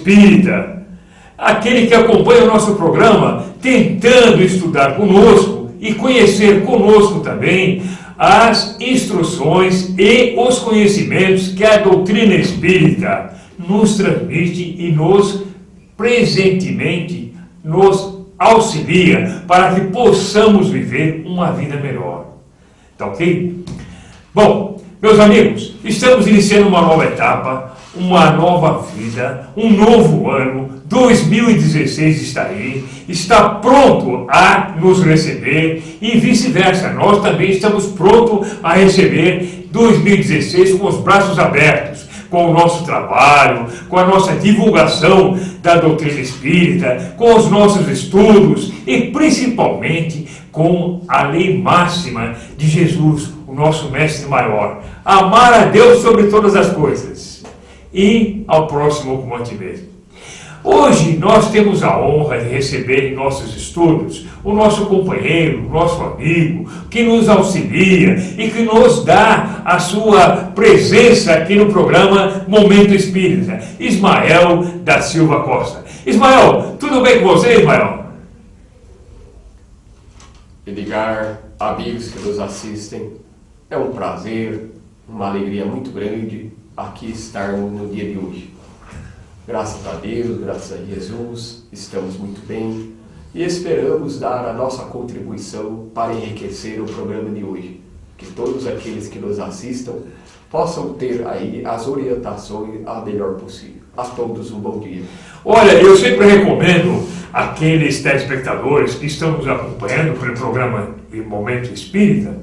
espírita, aquele que acompanha o nosso programa, tentando estudar conosco e conhecer conosco também as instruções e os conhecimentos que a doutrina espírita nos transmite e presentemente nos auxilia para que possamos viver uma vida melhor. Tá ok? Bom, meus amigos, estamos iniciando uma nova etapa, uma nova vida, um novo ano. 2016 está aí, está pronto a nos receber e vice-versa. Nós também estamos prontos a receber 2016 com os braços abertos, com o nosso trabalho, com a nossa divulgação da doutrina espírita, com os nossos estudos e principalmente com a lei máxima de Jesus, o nosso mestre maior: amar a Deus sobre todas as coisas e ao próximo como a ti mesmo. Hoje nós temos a honra de receber em nossos estudos o nosso companheiro, o nosso amigo, que nos auxilia e que nos dá a sua presença aqui no programa Momento Espírita, Ismael da Silva Costa. Ismael, tudo bem com você, Ismael? Edgar, amigos que nos assistem, é um prazer, uma alegria muito grande aqui estarmos no dia de hoje. Graças a Deus, graças a Jesus, estamos muito bem e esperamos dar a nossa contribuição para enriquecer o programa de hoje. Que todos aqueles que nos assistam possam ter aí as orientações a melhor possível. A todos um bom dia. Olha, eu sempre recomendo àqueles telespectadores que estão nos acompanhando pelo programa Momento Espírita,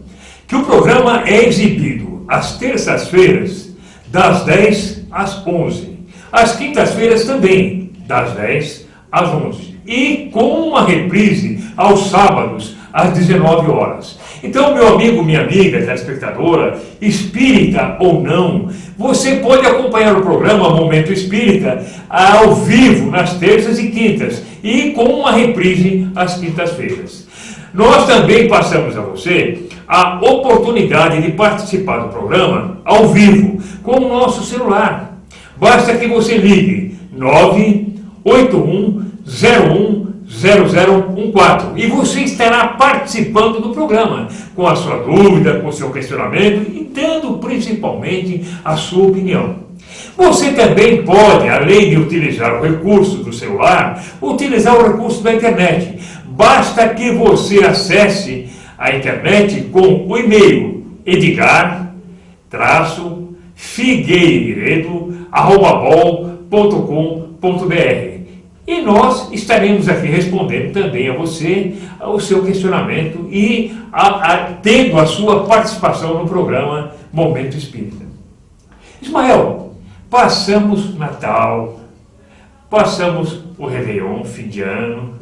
que o programa é exibido às terças-feiras, das 10 às 11. Às quintas-feiras também, das 10 às 11. E com uma reprise aos sábados, às 19 horas. Então, meu amigo, minha amiga, telespectadora, espírita ou não, você pode acompanhar o programa Momento Espírita ao vivo, nas terças e quintas, e com uma reprise às quintas-feiras. Nós também passamos a você a oportunidade de participar do programa ao vivo, com o nosso celular. Basta que você ligue 981010014 e você estará participando do programa, com a sua dúvida, com o seu questionamento e dando principalmente a sua opinião. Você também pode, além de utilizar o recurso do celular, utilizar o recurso da internet. Basta que você acesse a internet com o e-mail edgar-figueiredo@bol.com.br e nós estaremos aqui respondendo também a você o seu questionamento e tendo a sua participação no programa Momento Espírita. Ismael, passamos Natal, passamos o Réveillon, fim de ano,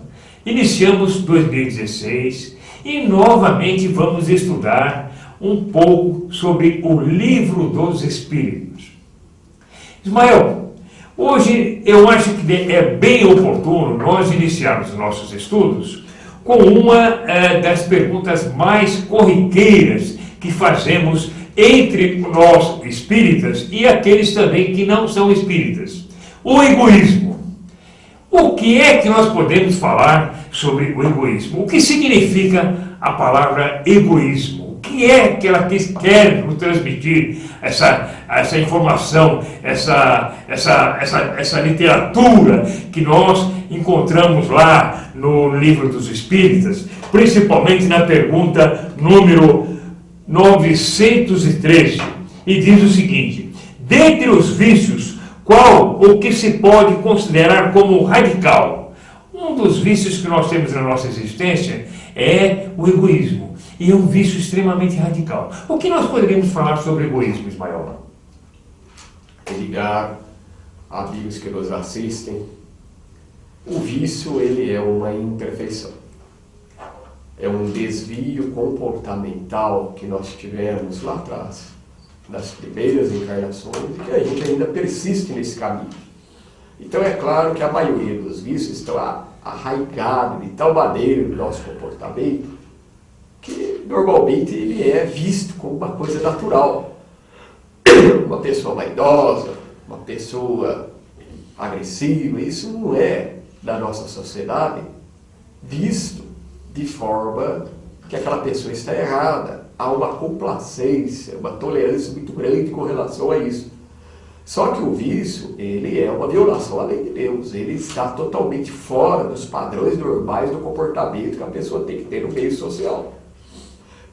iniciamos 2016 e novamente vamos estudar um pouco sobre o Livro dos Espíritos. Ismael, hoje eu acho que é bem oportuno nós iniciarmos os nossos estudos com uma das perguntas mais corriqueiras que fazemos entre nós espíritas e aqueles também que não são espíritas. O egoísmo. O que é que nós podemos falar sobre o egoísmo? O que significa a palavra egoísmo? O que é que ela quer nos transmitir, essa informação, essa literatura que nós encontramos lá no Livro dos Espíritas, principalmente na pergunta número 913, e diz o seguinte: dentre os vícios, qual o que se pode considerar como radical? Um dos vícios que nós temos na nossa existência é o egoísmo. E é um vício extremamente radical. O que nós poderíamos falar sobre egoísmo, Ismael? Edgar, amigos que nos assistem, o vício ele é uma imperfeição. É um desvio comportamental que nós tivemos lá atrás, das primeiras encarnações, e que a gente ainda persiste nesse caminho. Então é claro que a maioria dos vícios estão arraigados de tal maneira no nosso comportamento que normalmente ele é visto como uma coisa natural. Uma pessoa vaidosa, uma pessoa agressiva, isso não é, da nossa sociedade, visto de forma que aquela pessoa está errada. Há uma complacência, uma tolerância muito grande com relação a isso. Só que o vício, ele é uma violação à lei de Deus. Ele está totalmente fora dos padrões normais do comportamento que a pessoa tem que ter no meio social.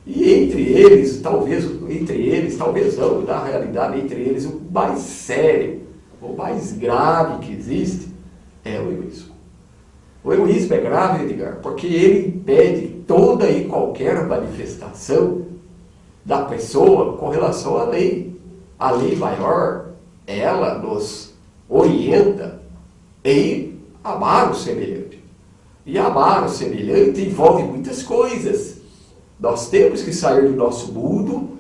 E entre eles, talvez não, na realidade, entre eles, o mais sério, o mais grave que existe é o egoísmo. O egoísmo é grave, Edgar, porque ele impede toda e qualquer manifestação da pessoa com relação à lei. A lei maior, ela nos orienta em amar o semelhante. E amar o semelhante envolve muitas coisas. Nós temos que sair do nosso mundo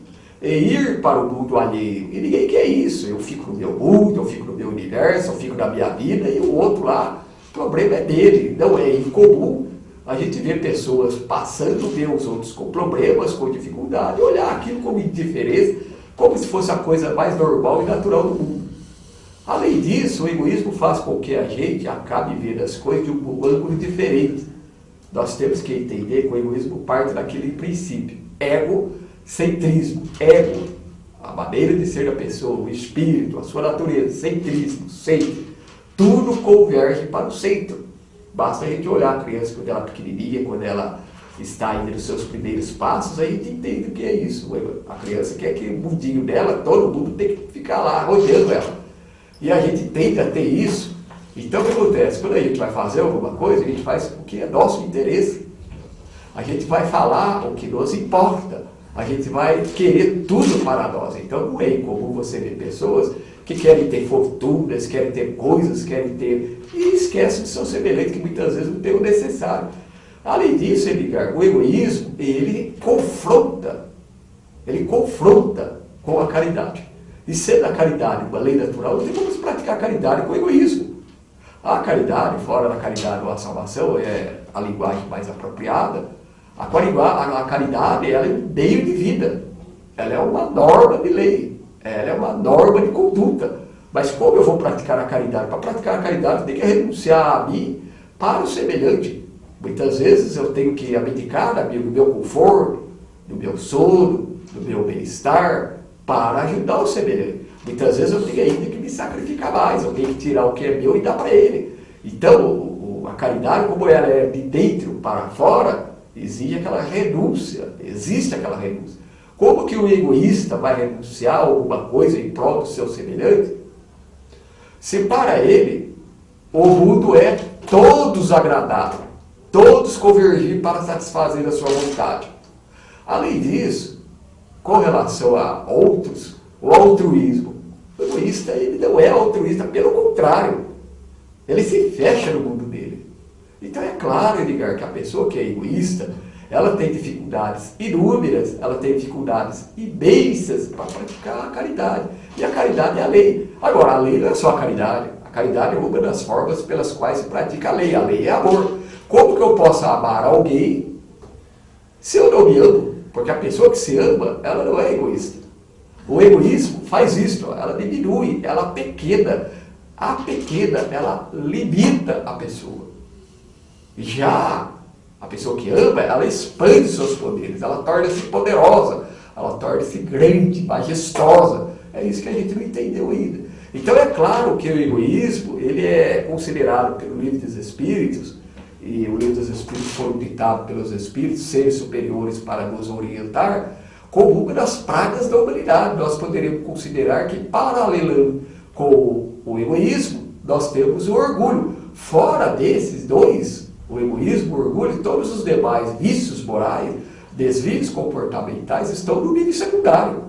e ir para o mundo alheio. E ninguém quer isso. Eu fico no meu mundo, eu fico no meu universo, eu fico na minha vida, e o outro lá, o problema é dele. Não é incomum a gente ver pessoas passando, ver os outros com problemas, com dificuldade, olhar aquilo como indiferença, como se fosse a coisa mais normal e natural do mundo. Além disso, o egoísmo faz com que a gente acabe vendo as coisas de um ângulo diferente. Nós temos que entender que o egoísmo parte daquele princípio. Egocentrismo. Ego, a maneira de ser da pessoa, o espírito, a sua natureza. Centrismo, centro. Tudo converge para o centro. Basta a gente olhar a criança quando ela é pequenininha, quando ela está ainda nos seus primeiros passos, aí a gente entende o que é isso. A criança quer que o mundinho dela, todo mundo tem que ficar lá rodeando ela. E a gente tende a ter isso. Então o que acontece? Quando a gente vai fazer alguma coisa, a gente faz o que é nosso interesse. A gente vai falar o que nos importa. A gente vai querer tudo para nós. Então não é incomum você ver pessoas que querem ter fortunas, querem ter coisas, querem ter... E esquecem de seu semelhante, que muitas vezes não tem o necessário. Além disso, Edgar, o egoísmo, ele confronta com a caridade. E sendo a caridade uma lei natural, não tem como se praticar a caridade com o egoísmo. A caridade, fora da caridade ou a salvação, é a linguagem mais apropriada. A caridade, ela é um meio de vida. Ela é uma norma de lei. Ela é uma norma de conduta. Mas como eu vou praticar a caridade? Para praticar a caridade, eu tenho que renunciar a mim para o semelhante. Muitas vezes eu tenho que abdicar do meu conforto, do meu sono, do meu bem-estar, para ajudar o semelhante. Muitas vezes eu tenho ainda que me sacrificar mais, eu tenho que tirar o que é meu e dar para ele. Então, a caridade, como ela é de dentro para fora, existe aquela renúncia. Como que o egoísta vai renunciar a alguma coisa em prol do seu semelhante? Se para ele o mundo é todos agradável, todos convergir para satisfazer a sua vontade. Além disso, com relação a outros, o altruísmo. O egoísta, ele não é altruísta, pelo contrário. Ele se fecha no mundo dele. Então é claro, Edgar, que a pessoa que é egoísta, ela tem dificuldades inúmeras, ela tem dificuldades imensas para praticar a caridade. E a caridade é a lei. Agora, a lei não é só a caridade. A caridade é uma das formas pelas quais se pratica a lei. A lei é amor. Como que eu posso amar alguém se eu não me amo? Porque a pessoa que se ama, ela não é egoísta. O egoísmo faz isso, ela diminui, ela pequena. A pequena, ela limita a pessoa. Já a pessoa que ama, ela expande seus poderes, ela torna-se poderosa, ela torna-se grande, majestosa. É isso que a gente não entendeu ainda. Então é claro que o egoísmo, ele é considerado pelo Livro dos Espíritos, e o Livro dos Espíritos foi ditado pelos Espíritos, seres superiores para nos orientar, como uma das pragas da humanidade. Nós poderíamos considerar que, paralelando com o egoísmo, nós temos o orgulho. Fora desses dois, o egoísmo, o orgulho e todos os demais vícios morais, desvios comportamentais, estão no nível secundário.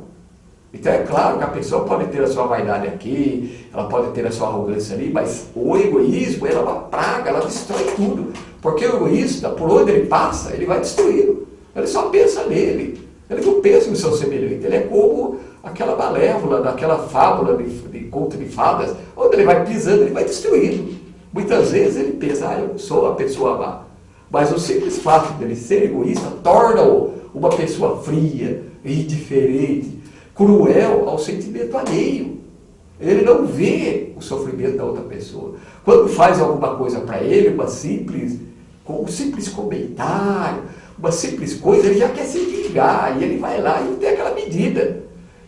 Então é claro que a pessoa pode ter a sua vaidade aqui, ela pode ter a sua arrogância ali, mas o egoísmo, ela é uma praga, ela destrói tudo. Porque o egoísta, por onde ele passa, ele vai destruindo. Ele só pensa nele. Ele não pensa no seu semelhante. Ele é como aquela malévola, daquela fábula de conto de fadas, onde ele vai pisando, ele vai destruindo. Muitas vezes ele pensa, eu sou a pessoa má. Mas o simples fato dele ser egoísta torna-o uma pessoa fria, indiferente, cruel ao sentimento alheio. Ele não vê o sofrimento da outra pessoa. Quando faz alguma coisa para ele, com um simples comentário, uma simples coisa, ele já quer se vingar, e ele vai lá e não tem aquela medida.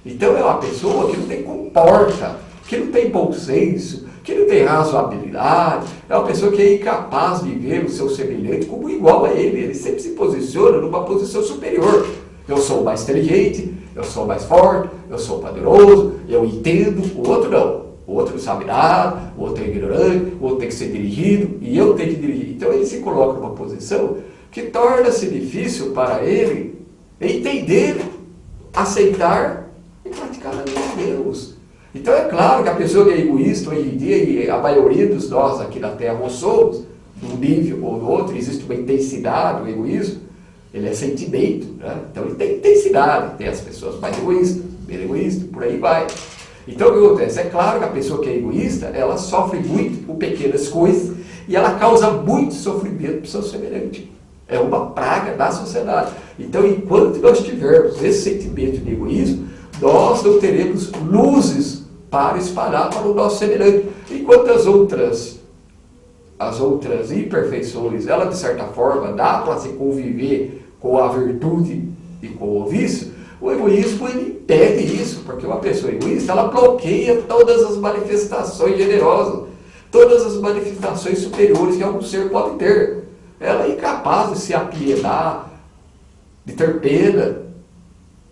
Então é uma pessoa que não tem comporta, que não tem bom senso, que não tem razoabilidade, é uma pessoa que é incapaz de ver o seu semelhante como igual a ele sempre se posiciona numa posição superior. Eu sou mais inteligente, eu sou mais forte, eu sou poderoso, eu entendo, o outro não. O outro não sabe nada, o outro é ignorante, o outro tem que ser dirigido, e eu tenho que dirigir. Então ele se coloca numa posição que torna-se difícil para ele entender, aceitar e praticar a lei de Deus. Então é claro que a pessoa que é egoísta hoje em dia, e a maioria dos nós aqui na Terra ou somos, de um nível ou do outro, existe uma intensidade, o egoísmo, ele é sentimento, né? Então ele tem intensidade, tem as pessoas mais egoístas, menos egoístas, por aí vai. Então o que acontece? É claro que a pessoa que é egoísta, ela sofre muito com pequenas coisas e ela causa muito sofrimento para o seu semelhante. É uma praga da sociedade. Então enquanto nós tivermos esse sentimento de egoísmo, nós não teremos luzes para espalhar para o nosso semelhante. Enquanto as outras imperfeições, ela de certa forma dá para se conviver com a virtude e com o vício, o egoísmo ele impede isso, porque uma pessoa egoísta ela bloqueia todas as manifestações generosas, todas as manifestações superiores que algum ser pode ter. Ela é incapaz de se apiedar, de ter pena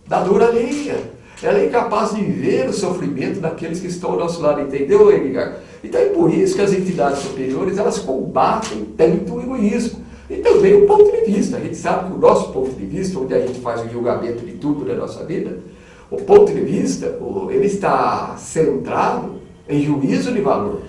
da dor alheia. Ela é incapaz de ver o sofrimento daqueles que estão ao nosso lado, entendeu, Edgar? Então é por isso que as entidades superiores, elas combatem tanto o egoísmo. E também o ponto de vista. A gente sabe que o nosso ponto de vista, onde a gente faz o julgamento de tudo na nossa vida, o ponto de vista, ele está centrado em juízo de valor.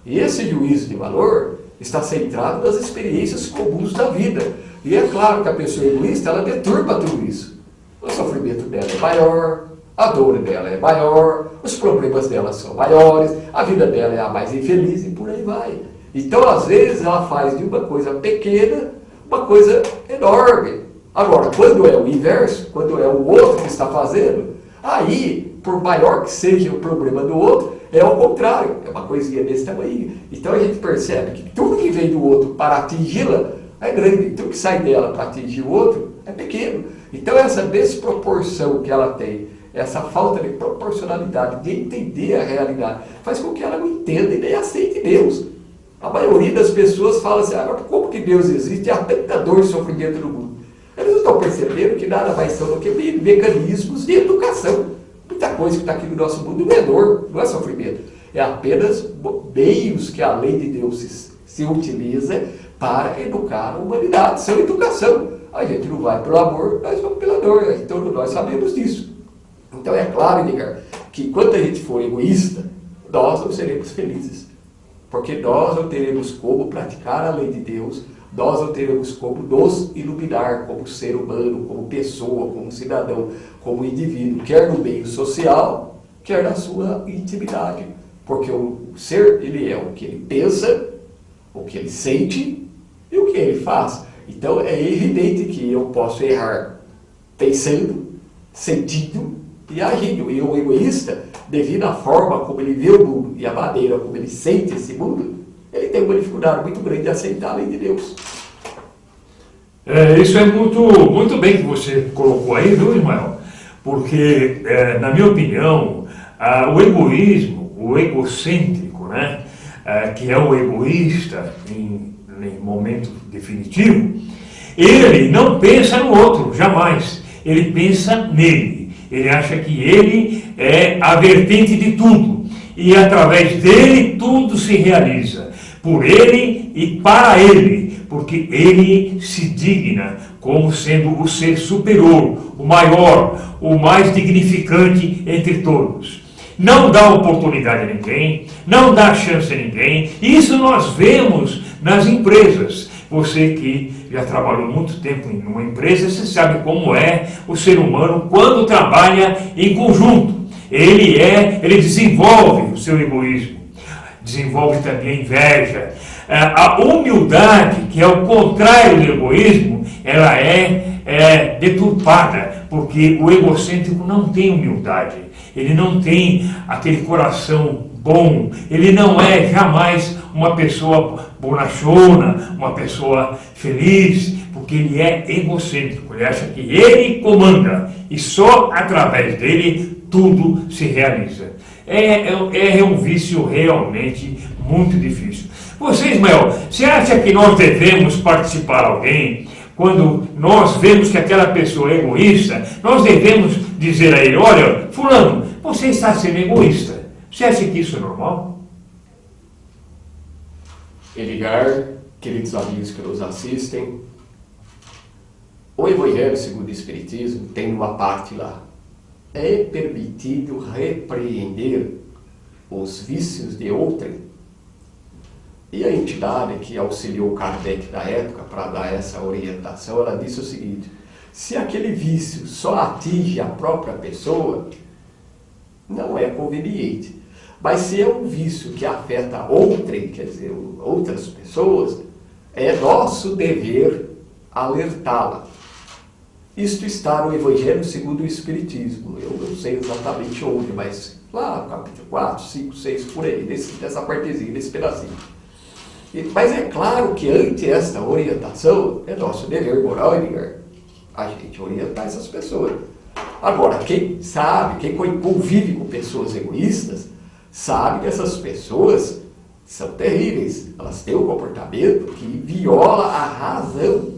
E esse juízo de valor está centrado nas experiências comuns da vida. E é claro que a pessoa egoísta, ela deturpa tudo isso. O sofrimento dela é maior, a dor dela é maior, os problemas dela são maiores, a vida dela é a mais infeliz e por aí vai. Então, às vezes, ela faz de uma coisa pequena uma coisa enorme. Agora, quando é o inverso, quando é o outro que está fazendo, aí, por maior que seja o problema do outro, é ao contrário, é uma coisinha desse tamanho. Então a gente percebe que tudo que vem do outro para atingi-la é grande, tudo que sai dela para atingir o outro é pequeno. Então essa desproporção que ela tem, essa falta de proporcionalidade, de entender a realidade, faz com que ela não entenda e nem aceite Deus. A maioria das pessoas fala assim, agora como que Deus existe e há tanta dor e sofrimento no mundo? Eles não estão percebendo que nada mais são do que mecanismos de educação. Muita coisa que está aqui no nosso mundo não é dor, não é sofrimento. É apenas meios que a lei de Deus se utiliza para educar a humanidade. São educação. A gente não vai pelo amor, nós vamos pela dor. Então nós sabemos disso. Então é claro, Edgar, que enquanto a gente for egoísta, nós não seremos felizes. Porque nós não teremos como praticar a lei de Deus, nós não teremos como nos iluminar como ser humano, como pessoa, como cidadão, como indivíduo, quer no meio social, quer na sua intimidade. Porque o ser, ele é o que ele pensa, o que ele sente e o que ele faz. Então é evidente que eu posso errar pensando, sentindo e agindo. E o egoísta, devido à forma como ele vê o mundo e a maneira como ele sente esse mundo, ele tem uma dificuldade muito grande de aceitar a lei de Deus. Isso é muito bem que você colocou aí, viu, Ismael? Porque, na minha opinião, o egoísmo, o egocêntrico, né, que é o egoísta em momento definitivo, ele não pensa no outro, jamais. Ele pensa nele. Ele acha que ele é a vertente de tudo. E através dele tudo se realiza. Por ele e para ele. Porque ele se digna como sendo o ser superior, o maior, o mais dignificante entre todos. Não dá oportunidade a ninguém, não dá chance a ninguém. Isso nós vemos nas empresas. Você que já trabalhou muito tempo em uma empresa, você sabe como é o ser humano quando trabalha em conjunto. Ele desenvolve o seu egoísmo, desenvolve também a inveja. A humildade, que é o contrário do egoísmo, ela é deturpada, porque o egocêntrico não tem humildade. ele não tem aquele coração bom, ele não é jamais uma pessoa bonachona, uma pessoa feliz, porque ele é egocêntrico, ele acha que ele comanda e só através dele tudo se realiza. É um vício realmente muito difícil. Você, Ismael, você acha que nós devemos participar alguém? Quando nós vemos que aquela pessoa é egoísta, nós devemos dizer a ele, olha, fulano, você está sendo egoísta. Você acha que isso é normal? Edgar, queridos amigos que nos assistem, o Evangelho segundo o Espiritismo tem uma parte lá. É permitido repreender os vícios de outrem? E a entidade que auxiliou Kardec na época para dar essa orientação, ela disse o seguinte: se aquele vício só atinge a própria pessoa, não é conveniente. Mas se é um vício que afeta outrem, quer dizer, outras pessoas, é nosso dever alertá-la. Isto está no Evangelho segundo o Espiritismo. Eu não sei exatamente onde, mas lá no capítulo 4, 5, 6, por aí, nessa partezinha, nesse pedacinho. Mas é claro que ante esta orientação, é nosso dever moral, Edgar, a gente orientar essas pessoas. Agora, quem sabe, quem convive com pessoas egoístas, sabe que essas pessoas são terríveis. Elas têm um comportamento que viola a razão.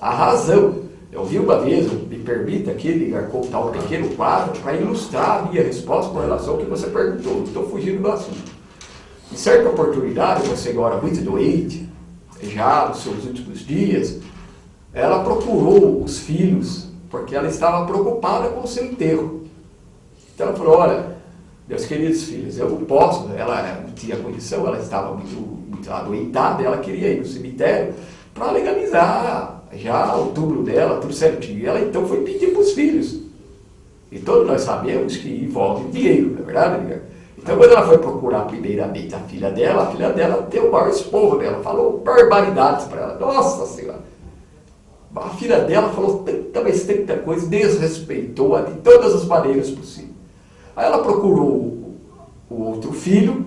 A razão. Eu vi uma vez, me permita aqui, Edgar, contar um pequeno quadro para ilustrar a minha resposta com relação ao que você perguntou. Não estou fugindo do assunto. Em certa oportunidade, uma senhora muito doente, já nos seus últimos dias, ela procurou os filhos, porque ela estava preocupada com o seu enterro. Então ela falou, olha, meus queridos filhos, eu não posso, ela não tinha condição, ela estava muito adoentada, ela queria ir no cemitério para legalizar já o túmulo dela, tudo certinho. Ela então foi pedir para os filhos. E todos nós sabemos que envolve dinheiro, não é verdade, amiga? Então, quando ela foi procurar primeiramente a filha dela deu o maior esporro dela, falou barbaridades para ela. Nossa Senhora! A filha dela falou tanta coisa, desrespeitou-a de todas as maneiras possíveis. Aí ela procurou o outro filho,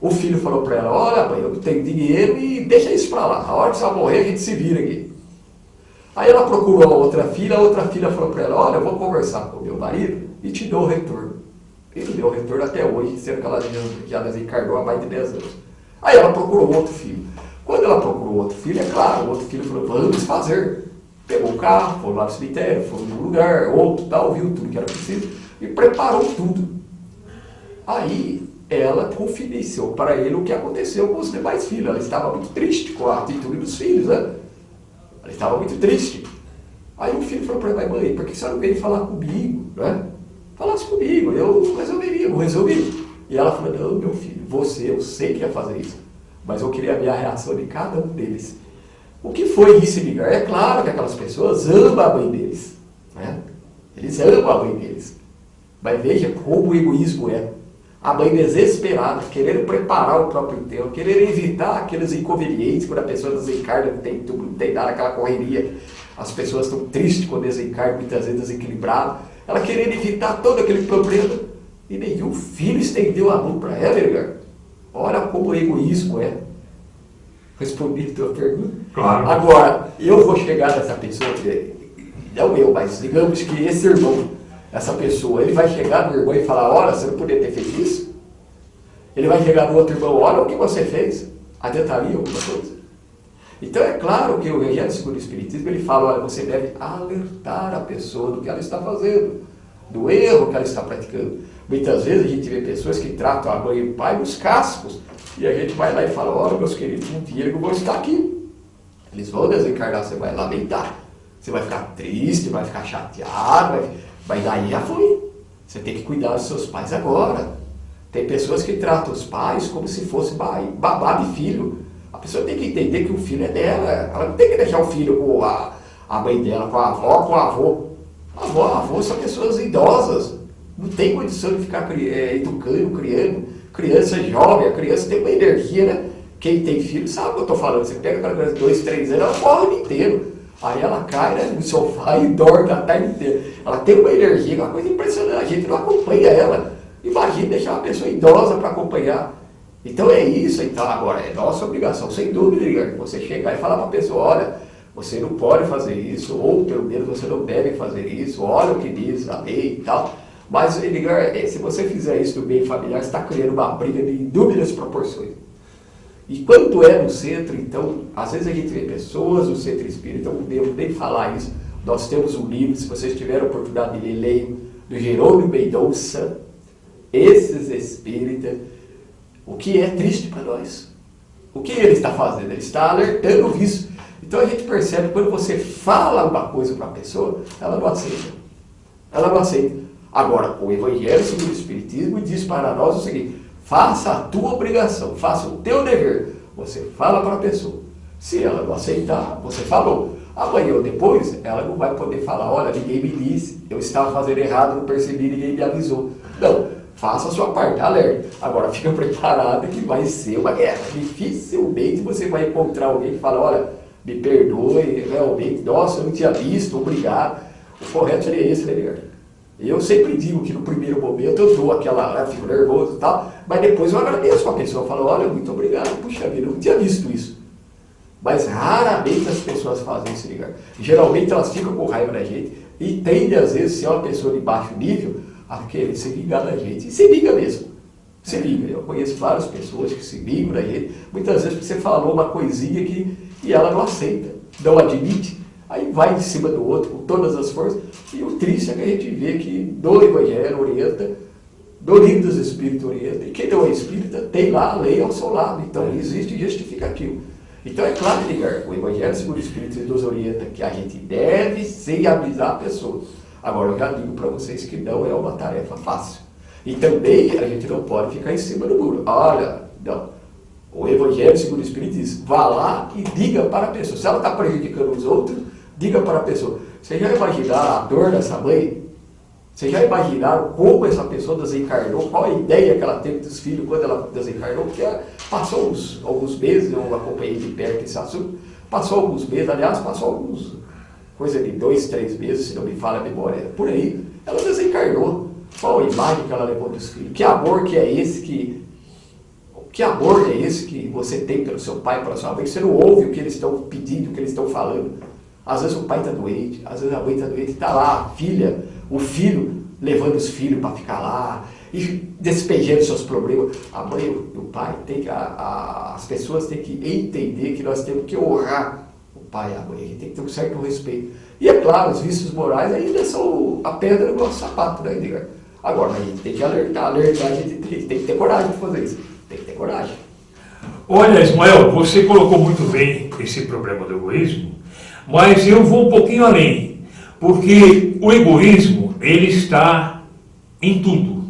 o filho falou para ela, olha mãe, eu não tenho dinheiro e deixa isso para lá, a hora que você vai morrer a gente se vira aqui. Aí ela procurou a outra filha falou para ela, olha, eu vou conversar com o meu marido e te dou o retorno. Ele deu retorno até hoje, sendo que ela já desencarnou há mais de 10 anos. Aí ela procurou outro filho. Quando ela procurou outro filho, é claro, o outro filho falou, vamos fazer. Pegou o carro, foi lá no cemitério, foi num lugar, outro tal, viu tudo que era preciso e preparou tudo. Aí ela confidenciou para ele o que aconteceu com os demais filhos. Ela estava muito triste com a atitude dos filhos, né? Ela estava muito triste. Aí o filho falou para ela, mãe, por que a senhora não veio falar comigo, né? Falasse comigo, eu resolveria, não resolvi. E ela falou, não, meu filho, eu sei que ia fazer isso, mas eu queria ver a reação de cada um deles. O que foi isso, Edgar? É claro que aquelas pessoas amam a mãe deles, né? Eles amam a mãe deles. Mas veja como o egoísmo é. A mãe desesperada, querendo preparar o próprio enterro, querendo evitar aqueles inconvenientes, quando a pessoa desencarna, não tem nada, aquela correria. As pessoas estão tristes quando desencarnam, muitas vezes desequilibradas. Ela querendo evitar todo aquele problema e nenhum filho estendeu a mão para ela, Edgar. Olha como o egoísmo é. Respondi a tua pergunta. Claro. Agora, eu vou chegar nessa pessoa, não eu, mas digamos que esse irmão, essa pessoa, ele vai chegar no irmão e falar, olha, você não podia ter feito isso? Ele vai chegar no outro irmão, olha o que você fez. Adiantaria alguma coisa? Então é claro que o Evangelho segundo o Espiritismo, ele fala, olha, você deve alertar a pessoa do que ela está fazendo, do erro que ela está praticando. Muitas vezes a gente vê pessoas que tratam a mãe e o pai nos cascos, e a gente vai lá e fala, olha, meus queridos, um dia eles não vão estar aqui. Eles vão desencarnar, você vai lamentar. Você vai ficar triste, vai ficar chateado, mas daí já foi. Você tem que cuidar dos seus pais agora. Tem pessoas que tratam os pais como se fosse babá de filho. A pessoa tem que entender que o filho é dela. Ela não tem que deixar o filho com a mãe dela, com a avó, com o avô. Avô são pessoas idosas. Não tem condição de ficar educando, criando. Criança jovem, a criança tem uma energia, né? Quem tem filho sabe o que eu estou falando. Você pega aquela criança de 2, 3 anos, ela corre o dia inteiro. Aí ela cai, né, no sofá e dorme a tarde inteira. Ela tem uma energia, uma coisa impressionante, a gente não acompanha ela. Imagina deixar uma pessoa idosa para acompanhar. Então é isso, então agora é nossa obrigação, sem dúvida, Edgar, você chegar e falar para a pessoa, olha, você não pode fazer isso, ou pelo menos você não deve fazer isso, olha o que diz a lei e tal. Mas, Edgar, se você fizer isso do bem familiar, você está criando uma briga de inúmeras proporções. E quanto é no centro, então, às vezes a gente vê pessoas no centro espírita, então não devo nem falar isso, nós temos um livro, se vocês tiverem a oportunidade de ler, leiam, do Jerônimo Mendonça, Esses Espíritas, o que é triste para nós. O que ele está fazendo? Ele está alertando o vício. Então a gente percebe que quando você fala uma coisa para a pessoa, ela não aceita. Ela não aceita. Agora, o Evangelho segundo o Espiritismo diz para nós o seguinte, faça a tua obrigação, faça o teu dever. Você fala para a pessoa. Se ela não aceitar, você falou. Amanhã ou depois, ela não vai poder falar, olha, ninguém me disse, eu estava fazendo errado, não percebi, ninguém me avisou. Não, faça a sua parte, alerta. Agora, fica preparado que vai ser uma guerra. Dificilmente você vai encontrar alguém que fala, olha, me perdoe, realmente, nossa, eu não tinha visto, obrigado. O correto seria esse, né, Edgar? Eu sempre digo que no primeiro momento eu dou aquela, fico nervoso e tal, mas depois eu agradeço a pessoa, eu falo, olha, muito obrigado, puxa vida, eu não tinha visto isso. Mas raramente as pessoas fazem isso, Edgar. Geralmente elas ficam com raiva da gente e tendem, às vezes, se é uma pessoa de baixo nível, a querer se vingar da gente. E se vinga mesmo. Se vinga. Eu conheço várias pessoas que se vingam da gente, muitas vezes porque você falou uma coisinha e ela não aceita, não admite. Aí vai em cima do outro com todas as forças. E o triste é que a gente vê que do Evangelho orienta, do livro dos Espíritos orienta. E quem não é espírita tem lá a lei ao seu lado. Então existe justificativo. Então é claro, Edgar, o Evangelho segundo o Espírito nos orienta que a gente deve sim avisar a pessoa. Agora eu já digo para vocês que não é uma tarefa fácil. E também a gente não pode ficar em cima do muro. Olha, não. O Evangelho segundo o Espírito diz, vá lá e diga para a pessoa. Se ela está prejudicando os outros, diga para a pessoa. Vocês já imaginaram a dor dessa mãe? Vocês já imaginaram como essa pessoa desencarnou? Qual a ideia que ela teve dos filhos quando ela desencarnou? Porque ela passou alguns meses, eu acompanhei de perto esse assunto, passou alguns meses, aliás, passou alguns, coisa de 2, 3 meses, se não me falha a memória, por aí, ela desencarnou. Qual a imagem que ela levou dos filhos? Que amor que é esse que amor é esse que você tem pelo seu pai, pela sua mãe? Você não ouve o que eles estão pedindo, o que eles estão falando. Às vezes o pai está doente, às vezes a mãe está doente, está lá a filha, o filho levando os filhos para ficar lá e despejando seus problemas. A mãe e o pai, as pessoas têm que entender que nós temos que honrar o pai e a mãe, a gente tem que ter um certo respeito. E é claro, os vícios morais ainda são a pedra no nosso sapato, né, Edgar? Agora, a gente tem que alertar, a gente tem que ter coragem de fazer isso, tem que ter coragem. Olha, Ismael, você colocou muito bem esse problema do egoísmo, mas eu vou um pouquinho além, porque o egoísmo, ele está em tudo.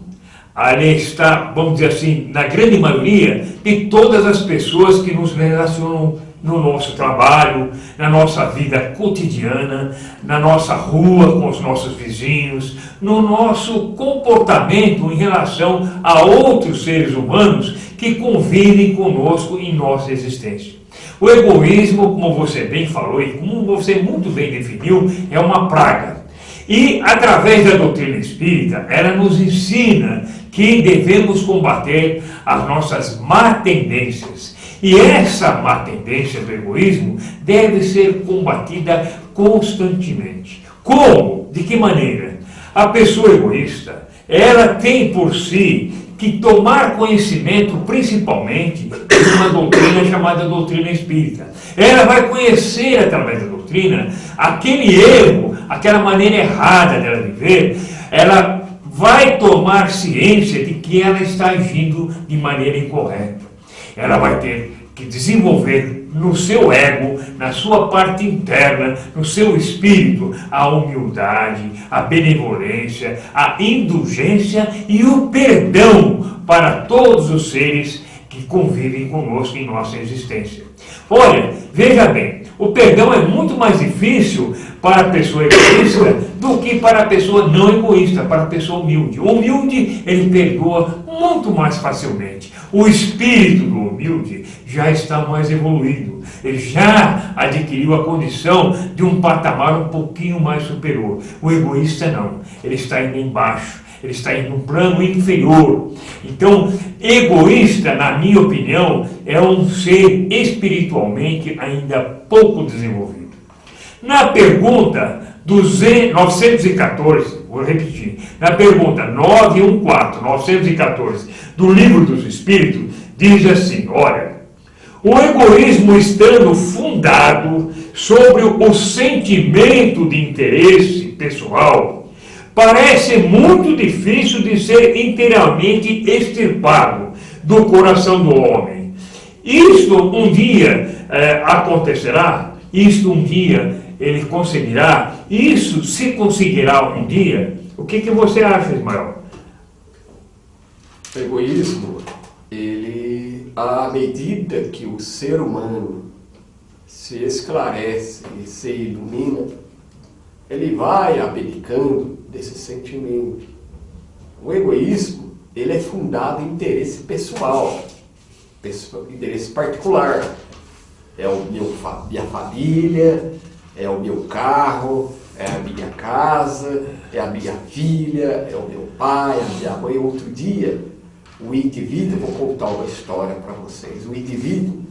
Ele está, vamos dizer assim, na grande maioria de todas as pessoas que nos relacionam no nosso trabalho, na nossa vida cotidiana, na nossa rua com os nossos vizinhos, no nosso comportamento em relação a outros seres humanos que convivem conosco em nossa existência. O egoísmo, como você bem falou e como você muito bem definiu, é uma praga. E, através da doutrina espírita, ela nos ensina que devemos combater as nossas má tendências. E essa má tendência do egoísmo deve ser combatida constantemente. Como? De que maneira? A pessoa egoísta, ela tem por si que tomar conhecimento, principalmente, de uma doutrina chamada doutrina espírita. Ela vai conhecer, através da doutrina, aquele erro, aquela maneira errada dela viver, ela vai tomar ciência de que ela está agindo de maneira incorreta. Ela vai ter que desenvolver no seu ego, na sua parte interna, no seu espírito, a humildade, a benevolência, a indulgência e o perdão para todos os seres que convivem conosco em nossa existência. Olha, veja bem, O perdão é muito mais difícil para a pessoa egoísta do que para a pessoa não egoísta, para a pessoa humilde. O humilde, ele perdoa muito mais facilmente. O espírito do humilde já está mais evoluído. Ele já adquiriu a condição de um patamar um pouquinho mais superior. O egoísta não. Ele está indo embaixo. Ele está indo num plano inferior. Então, egoísta, na minha opinião, é um ser espiritualmente ainda pouco desenvolvido. Na pergunta 914, vou repetir, na pergunta 914 do Livro dos Espíritos, diz assim, olha, o egoísmo estando fundado sobre o sentimento de interesse pessoal, parece muito difícil de ser inteiramente extirpado do coração do homem. Isto um dia acontecerá, isto um dia ele conseguirá, isso se conseguirá um dia. O que você acha, Ismael? O egoísmo, ele, à medida que o ser humano se esclarece e se ilumina, ele vai abdicando desse sentimento. O egoísmo, ele é fundado em interesse pessoal, interesse particular. É minha família, é o meu carro, é a minha casa, é a minha filha, é o meu pai, a minha mãe. Outro dia, o indivíduo, vou contar uma história para vocês. O indivíduo,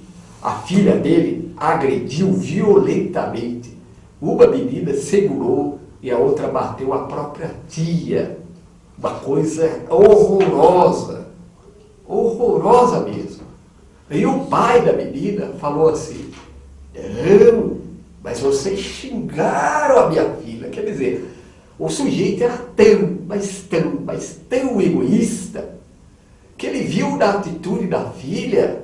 a filha dele, agrediu violentamente. Uma menina segurou e a outra bateu a própria tia. Uma coisa horrorosa. Horrorosa mesmo. E o pai da menina falou assim, não, mas vocês xingaram a minha filha. Quer dizer, o sujeito era tão egoísta, que ele viu na atitude da filha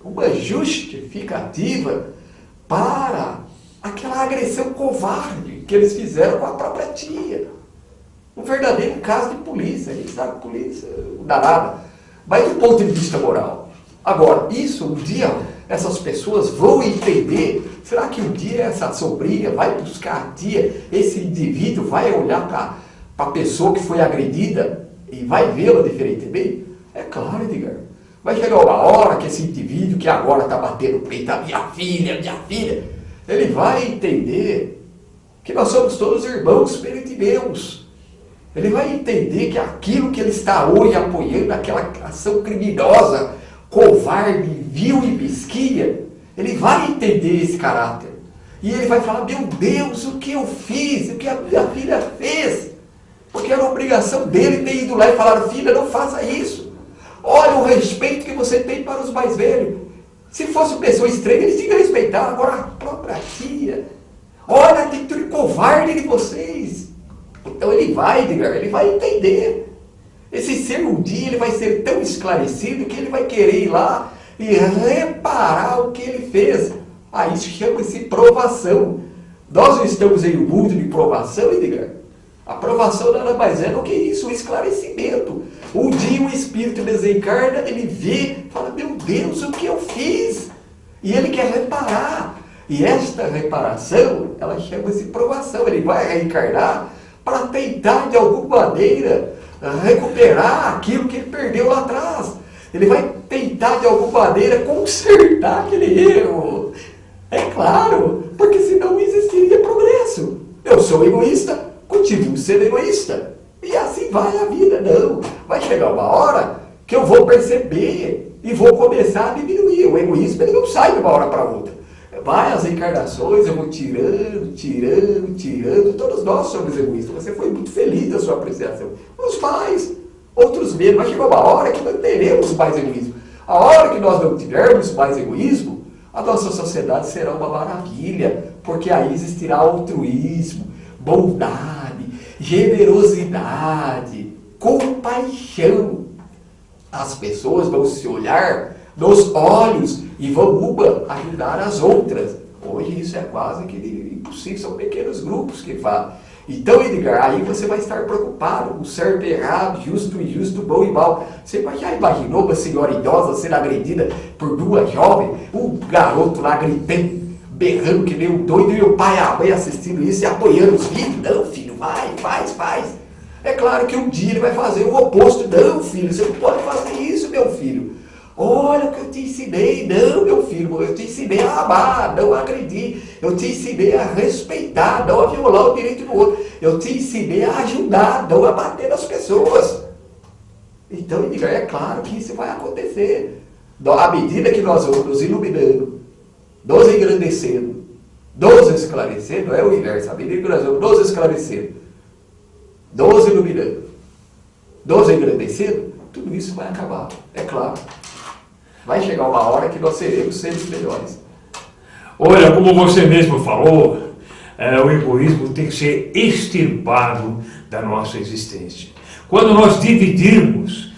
uma justificativa para aquela agressão covarde que eles fizeram com a própria tia. Um verdadeiro caso de polícia. A gente sabe que polícia não dá nada. Mas do ponto de vista moral. Agora, isso um dia essas pessoas vão entender. Será que um dia essa sobrinha vai buscar a tia, esse indivíduo vai olhar para a pessoa que foi agredida e vai vê-la diferentemente? É claro, Edgar. Vai chegar uma hora que esse indivíduo que agora está batendo no peito, minha filha, ele vai entender que nós somos todos irmãos perante Deus. Ele vai entender que aquilo que ele está hoje apoiando, aquela ação criminosa, covarde, vil e mesquinha, ele vai entender esse caráter. E ele vai falar, meu Deus, o que eu fiz, o que a minha filha fez. Porque era obrigação dele ter ido lá e falar, filha, não faça isso. Olha o respeito que você tem para os mais velhos. Se fosse pessoa estranha, eles tinham que respeitar. Agora a própria tia. Olha a atitude covarde de vocês. Então ele vai entender. Esse ser um dia ele vai ser tão esclarecido que ele vai querer ir lá e reparar o que ele fez. Isso chama-se provação. Nós não estamos em um mundo de provação, Edgar. A provação nada mais é do que isso, o esclarecimento. Um dia o espírito desencarna, ele vê, fala, meu Deus, o que eu fiz? E ele quer reparar. E esta reparação, ela chama-se provação. Ele vai reencarnar para tentar, de alguma maneira, recuperar aquilo que ele perdeu lá atrás. Ele vai tentar, de alguma maneira, consertar aquele erro. É claro, porque senão não existiria progresso. Eu sou egoísta, continuo sendo egoísta. E assim vai a vida. Não, vai chegar uma hora que eu vou perceber e vou começar a diminuir. O egoísmo ele não sai de uma hora para outra. Vai as encarnações, eu vou tirando. Todos nós somos egoístas. Você foi muito feliz na sua apreciação. Uns mais, outros menos. Vai chegar uma hora que não teremos mais egoísmo. A hora que nós não tivermos mais egoísmo, a nossa sociedade será uma maravilha. Porque aí existirá altruísmo, bondade, generosidade, compaixão. As pessoas vão se olhar nos olhos e vão ajudar as outras. Hoje isso é quase que impossível, são pequenos grupos que falam. Então, Edgar, aí você vai estar preocupado, o certo e errado, justo e injusto, bom e mal. Você já imaginou uma senhora idosa sendo agredida por duas jovens, um garoto lá gritando, berrando que nem um doido, e o pai e a mãe assistindo isso e apoiando os filhos. Não, filho, vai, faz. É claro que um dia ele vai fazer o oposto. Não, filho, você não pode fazer isso, meu filho. Olha o que eu te ensinei. Não, meu filho, eu te ensinei a amar, não a agredir. Eu te ensinei a respeitar, não a violar o direito do outro. Eu te ensinei a ajudar, não a bater nas pessoas. Então, é claro que isso vai acontecer. À medida que nós vamos nos iluminando, nos engrandecendo, nos esclarecendo, é o inverso. À medida que nós vamos nos esclarecendo, nos iluminando, nos engrandecendo, tudo isso vai acabar, é claro. Vai chegar uma hora que nós seremos seres melhores. Olha, como você mesmo falou, o egoísmo tem que ser extirpado da nossa existência. Quando nós dividimos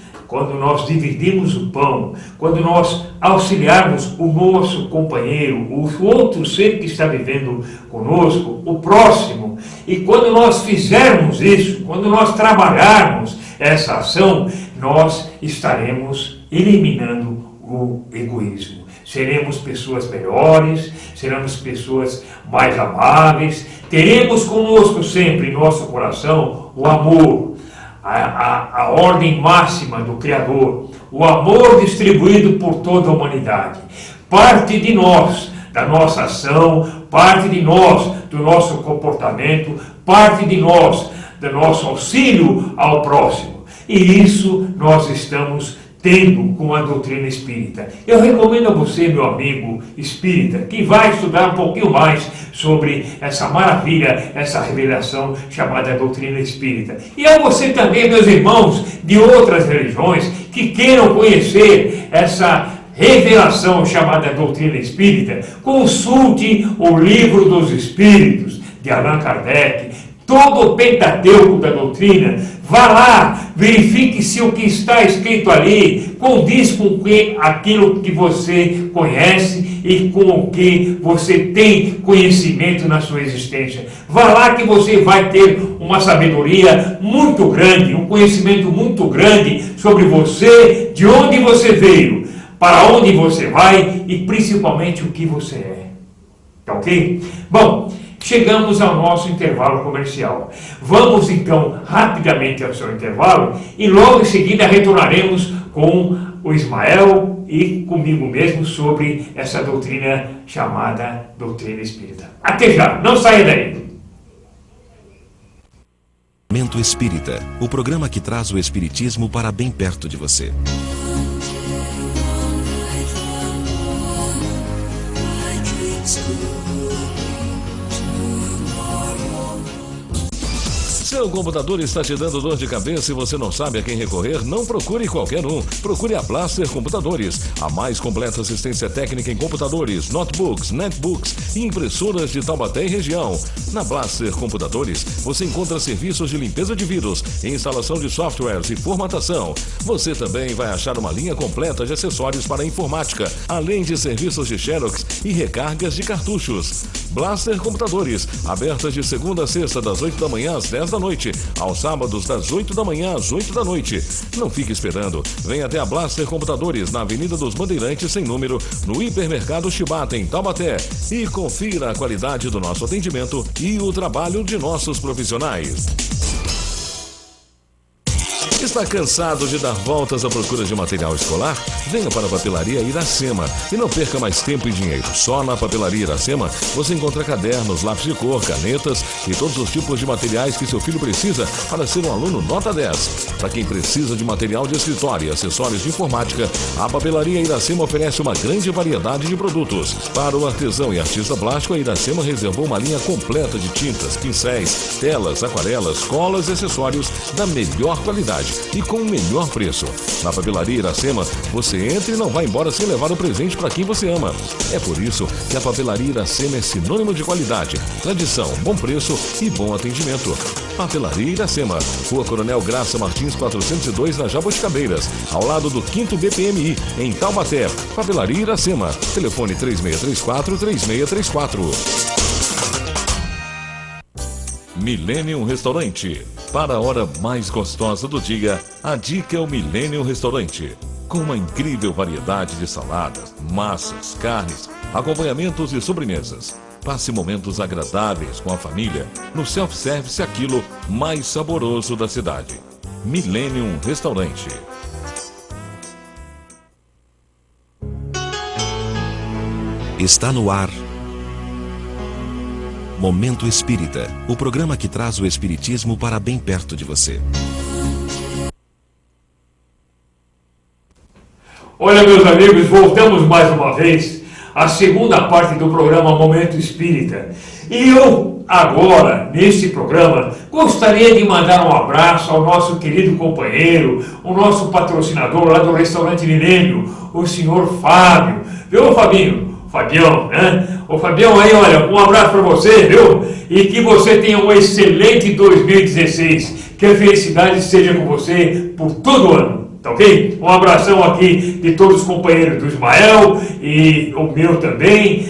o pão, quando nós auxiliarmos o nosso companheiro, o outro ser que está vivendo conosco, o próximo, e quando nós fizermos isso, quando nós trabalharmos essa ação, nós estaremos eliminando o egoísmo. Seremos pessoas melhores, seremos pessoas mais amáveis, teremos conosco sempre em nosso coração o amor, a ordem máxima do Criador, o amor distribuído por toda a humanidade. Parte de nós, da nossa ação, parte de nós, do nosso comportamento, parte de nós, do nosso auxílio ao próximo. E isso nós estamos tendo com a doutrina espírita. Eu recomendo a você, meu amigo espírita, que vai estudar um pouquinho mais sobre essa maravilha, essa revelação chamada doutrina espírita. E a você também, meus irmãos de outras religiões, que queiram conhecer essa revelação chamada doutrina espírita, consulte o Livro dos Espíritos, de Allan Kardec, todo o Pentateuco da doutrina. Vá lá, verifique se o que está escrito ali condiz com aquilo que você conhece e com o que você tem conhecimento na sua existência. Vá lá que você vai ter uma sabedoria muito grande, um conhecimento muito grande sobre você, de onde você veio, para onde você vai e principalmente o que você é. Tá ok? Bom, chegamos ao nosso intervalo comercial. Vamos então rapidamente ao seu intervalo e logo em seguida retornaremos com o Ismael e comigo mesmo sobre essa doutrina chamada doutrina espírita. Até já, não saia daí. Momento Espírita, o programa que traz o espiritismo para bem perto de você. Seu computador está te dando dor de cabeça e você não sabe a quem recorrer? Não procure qualquer um. Procure a Blaster Computadores, a mais completa assistência técnica em computadores, notebooks, netbooks e impressoras de Taubaté e região. Na Blaster Computadores, você encontra serviços de limpeza de vírus, instalação de softwares e formatação. Você também vai achar uma linha completa de acessórios para a informática, além de serviços de xerox e recargas de cartuchos. Blaster Computadores, abertas de segunda a sexta das 8 da manhã às 10 da noite, aos sábados das 8 da manhã às 8 da noite. Não fique esperando, venha até a Blaster Computadores na Avenida dos Bandeirantes sem número, no Hipermercado Chibata em Taubaté, e confira a qualidade do nosso atendimento e o trabalho de nossos profissionais. Está cansado de dar voltas à procura de material escolar? Venha para a Papelaria Iracema e não perca mais tempo e dinheiro. Só na Papelaria Iracema você encontra cadernos, lápis de cor, canetas e todos os tipos de materiais que seu filho precisa para ser um aluno nota 10. Para quem precisa de material de escritório e acessórios de informática, a Papelaria Iracema oferece uma grande variedade de produtos. Para o artesão e artista plástico, a Iracema reservou uma linha completa de tintas, pincéis, telas, aquarelas, colas e acessórios da melhor qualidade e com o melhor preço. Na Papelaria Iracema, você entra e não vai embora sem levar o presente para quem você ama. É por isso que a Papelaria Iracema é sinônimo de qualidade, tradição, bom preço e bom atendimento. Papelaria Iracema, Rua Coronel Graça Martins 402, na Jaboticabeiras, ao lado do 5º BPMI, em Taubaté. Papelaria Iracema, telefone 3634-3634. Millennium Restaurante. Para a hora mais gostosa do dia, a dica é o Millennium Restaurante. Com uma incrível variedade de saladas, massas, carnes, acompanhamentos e sobremesas. Passe momentos agradáveis com a família no self-service Aquilo mais saboroso da cidade. Millennium Restaurante. Está no ar Momento Espírita, o programa que traz o espiritismo para bem perto de você. Olha, meus amigos, voltamos mais uma vez à segunda parte do programa Momento Espírita. E eu, agora, neste programa, gostaria de mandar um abraço ao nosso querido companheiro, o nosso patrocinador lá do Restaurante Milênio, o senhor Fábio. Viu, Fabinho? Fabião, né? Ô Fabião, aí, olha, um abraço para você, viu? E que você tenha um excelente 2016. Que a felicidade esteja com você por todo o ano. Tá ok? Um abração aqui de todos os companheiros do Ismael e o meu também,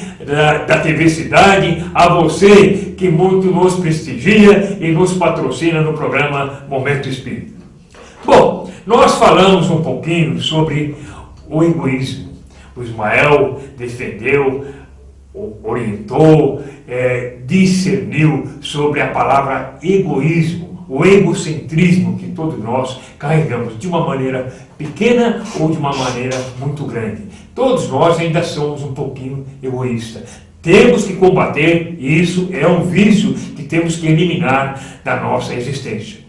da TV Cidade, a você que muito nos prestigia e nos patrocina no programa Momento Espírita. Bom, nós falamos um pouquinho sobre o egoísmo. O Ismael defendeu, orientou, discerniu sobre a palavra egoísmo. O egocentrismo que todos nós carregamos de uma maneira pequena ou de uma maneira muito grande. Todos nós ainda somos um pouquinho egoístas. Temos que combater, e isso é um vício que temos que eliminar da nossa existência.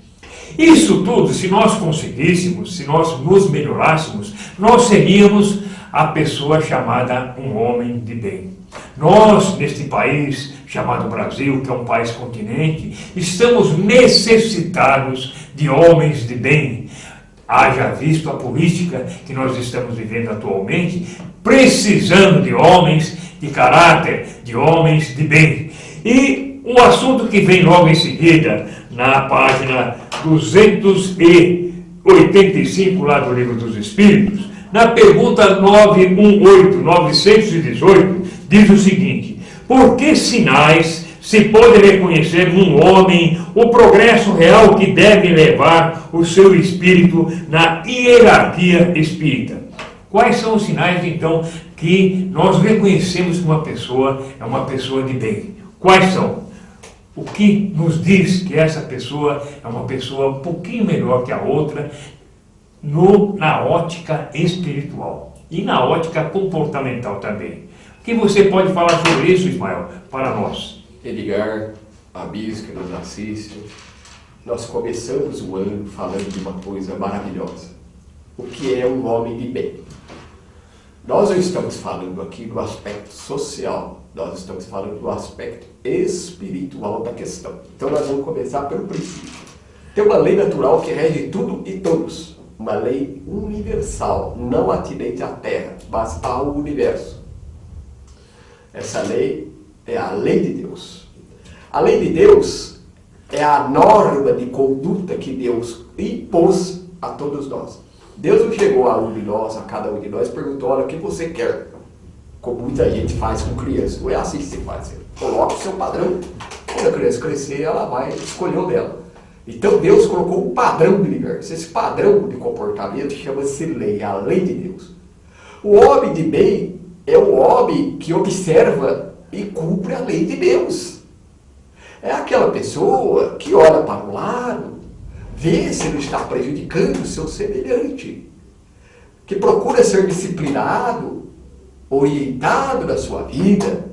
Isso tudo, se nós conseguíssemos, se nós nos melhorássemos, nós seríamos a pessoa chamada um homem de bem. Nós, neste país chamado Brasil, que é um país continente, estamos necessitados de homens de bem. Haja visto a política que nós estamos vivendo atualmente, precisando de homens de caráter, de homens de bem. E um assunto que vem logo em seguida, na página 285 lá do Livro dos Espíritos, na pergunta 918, diz o seguinte: por que sinais se pode reconhecer num homem o progresso real que deve levar o seu espírito na hierarquia espírita? Quais são os sinais, então, que nós reconhecemos que uma pessoa é uma pessoa de bem? Quais são? O que nos diz que essa pessoa é uma pessoa um pouquinho melhor que a outra na ótica espiritual e na ótica comportamental também? O que você pode falar sobre isso, Ismael, para nós? Edgar, amigos que nos assistem, nós começamos o ano falando de uma coisa maravilhosa. O que é um homem de bem? Nós não estamos falando aqui do aspecto social, nós estamos falando do aspecto espiritual da questão. Então nós vamos começar pelo princípio. Tem uma lei natural que rege tudo e todos. Uma lei universal, não atinente à Terra, mas ao universo. Essa lei é a lei de Deus. A lei de Deus é a norma de conduta que Deus impôs a todos nós. Deus não chegou a um de nós, a cada um de nós, e perguntou: olha, o que você quer? Como muita gente faz com criança. Não é assim que se faz. Coloca o seu padrão. Quando a criança crescer, ela vai escolher o dela. Então Deus colocou um padrão do universo. Esse padrão de comportamento chama-se lei, a lei de Deus. O homem de bem é o homem que observa e cumpre a lei de Deus. É aquela pessoa que olha para o lado, vê se não está prejudicando o seu semelhante, que procura ser disciplinado, orientado na sua vida,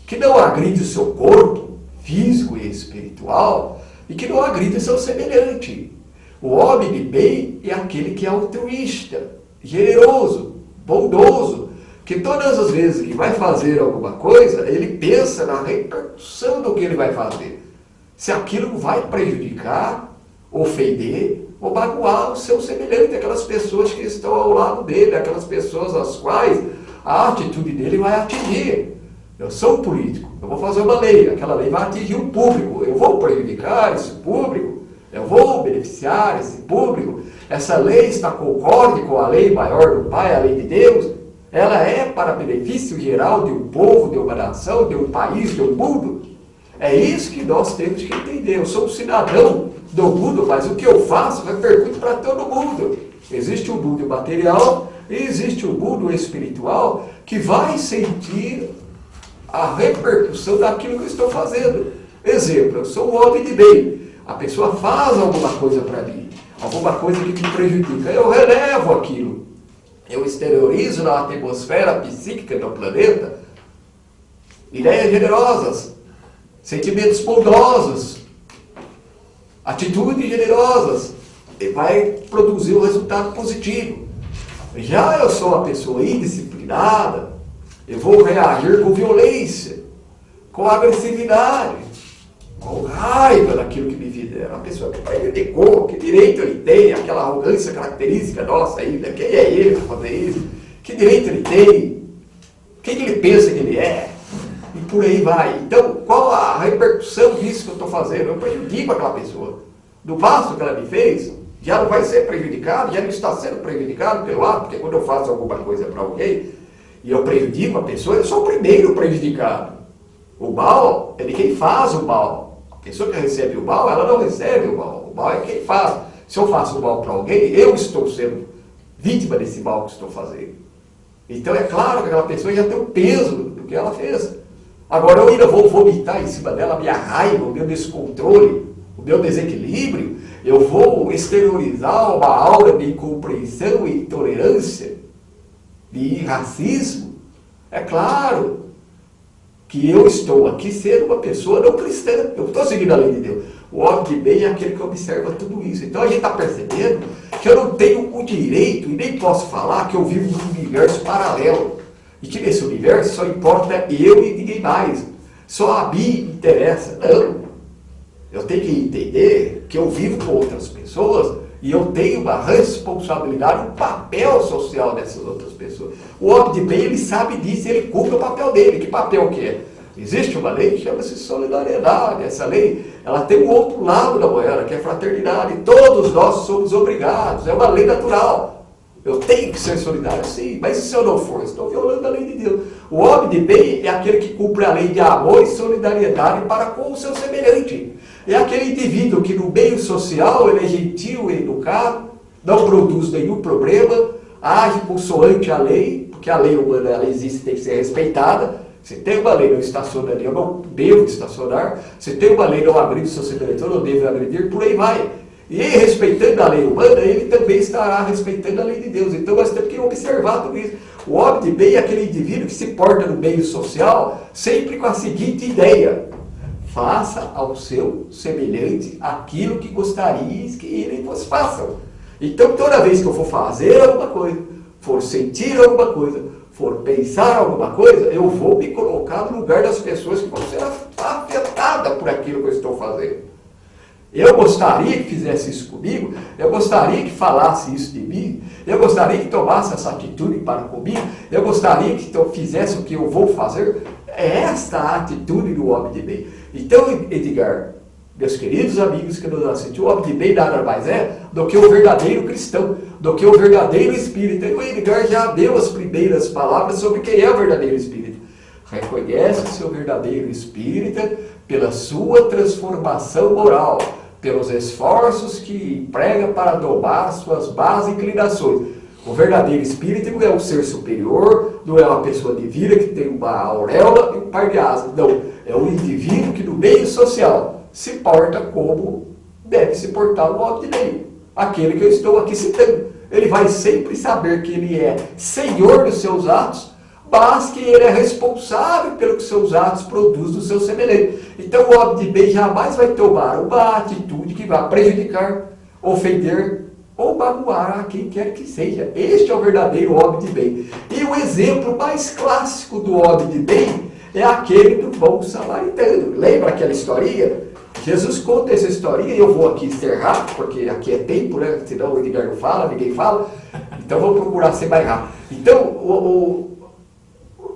que não agride o seu corpo físico e espiritual, e que não agride seu semelhante. O homem de bem é aquele que é altruísta, generoso, bondoso, que todas as vezes que vai fazer alguma coisa, ele pensa na repercussão do que ele vai fazer. Se aquilo vai prejudicar, ofender ou magoar o seu semelhante, aquelas pessoas que estão ao lado dele, aquelas pessoas às quais a atitude dele vai atingir. Eu sou um político, eu vou fazer uma lei, aquela lei vai atingir um público, eu vou prejudicar esse público, eu vou beneficiar esse público. Essa lei está concorde com a lei maior do Pai, a lei de Deus. Ela é para benefício geral de um povo, de uma nação, de um país, de um mundo. É isso que nós temos que entender. Eu sou um cidadão do mundo, mas o que eu faço repercute para todo mundo. Existe um mundo material E existe o mundo espiritual que vai sentir a repercussão daquilo que eu estou fazendo. Exemplo, eu sou um homem de bem. A pessoa faz alguma coisa para mim, alguma coisa que me prejudica. Eu relevo aquilo. Eu exteriorizo na atmosfera psíquica do planeta ideias generosas, sentimentos bondosos, atitudes generosas. E vai produzir um resultado positivo. Já eu sou uma pessoa indisciplinada, eu vou reagir com violência, com agressividade, com raiva daquilo que me fizeram. A pessoa que prejudicou, que direito ele tem, aquela arrogância característica nossa ainda, quem é ele para fazer isso? Que direito ele tem? Quem ele pensa que ele é? E por aí vai. Então, qual a repercussão disso que eu estou fazendo? Eu prejudico aquela pessoa. Do basta que ela me fez, já não vai ser prejudicado, já não está sendo prejudicado pelo ato, porque quando eu faço alguma coisa para alguém e eu prejudico a pessoa, eu sou o primeiro prejudicado. O mal é de quem faz o mal. A pessoa que recebe o mal, ela não recebe o mal. O mal é quem faz. Se eu faço o mal para alguém, eu estou sendo vítima desse mal que estou fazendo. Então é claro que aquela pessoa já tem o peso do que ela fez. Agora eu ainda vou vomitar em cima dela a minha raiva, o meu descontrole, o meu desequilíbrio. Eu vou exteriorizar uma aura de incompreensão e intolerância, de racismo. É claro que eu estou aqui sendo uma pessoa não cristã. Eu estou seguindo a lei de Deus. O homem de bem é aquele que observa tudo isso. Então a gente está percebendo que eu não tenho o direito, e nem posso falar, que eu vivo num universo paralelo. E que nesse universo só importa eu e ninguém mais. Só a mim interessa. Não. Eu tenho que entender que eu vivo com outras pessoas e eu tenho uma responsabilidade, um papel social dessas outras pessoas. O homem de bem, ele sabe disso, ele cumpre o papel dele. Que papel que é? Existe uma lei que chama-se solidariedade. Essa lei, ela tem um outro lado da moeda, que é fraternidade. Todos nós somos obrigados, é uma lei natural. Eu tenho que ser solidário, sim, mas se eu não for, estou violando a lei de Deus. O homem de bem é aquele que cumpre a lei de amor e solidariedade para com o seu semelhante. É aquele indivíduo que no meio social ele é gentil e educado, não produz nenhum problema, age consoante a lei, porque a lei humana ela existe e tem que ser respeitada. Se tem uma lei não estaciona ali, eu não devo estacionar. Se tem uma lei não agredir o seu semelhante, eu não devo agredir, por aí vai. E respeitando a lei humana, ele também estará respeitando a lei de Deus. Então nós temos que observar tudo isso. O homem de bem é aquele indivíduo que se porta no meio social sempre com a seguinte ideia: faça ao seu semelhante aquilo que gostaria que ele vos faça. Então toda vez que eu for fazer alguma coisa, for sentir alguma coisa, for pensar alguma coisa, eu vou me colocar no lugar das pessoas que vão ser afetadas por aquilo que eu estou fazendo. Eu gostaria que fizesse isso comigo, eu gostaria que falasse isso de mim, eu gostaria que tomasse essa atitude para comigo, eu gostaria que fizesse o que eu vou fazer. É esta a atitude do homem de bem. Então, Edgar, meus queridos amigos que nos assistem, o homem de bem nada mais é do que o verdadeiro cristão, do que o verdadeiro espírita. E o Edgar já deu as primeiras palavras sobre quem é o verdadeiro espírita. Reconhece o seu verdadeiro espírita pela sua transformação moral, pelos esforços que emprega para domar suas más inclinações. O verdadeiro espírita não é um ser superior, não é uma pessoa divina que tem uma auréola e um par de asas. Não, é um indivíduo que no meio social se porta como deve se portar o homem de bem. Aquele que eu estou aqui citando. Ele vai sempre saber que ele é senhor dos seus atos, mas que ele é responsável pelo que seus atos produzem no seu semelhante. Então o homem de bem jamais vai tomar uma atitude que vai prejudicar, ofender ou magoar a quem quer que seja. Este é o verdadeiro homem de bem. E o exemplo mais clássico do homem de bem é aquele do bom samaritano. Lembra aquela historinha? Jesus conta essa historinha e eu vou aqui encerrar, porque aqui é tempo, né? Senão o Edgar não fala, ninguém fala. Então vou procurar ser mais rápido. Então,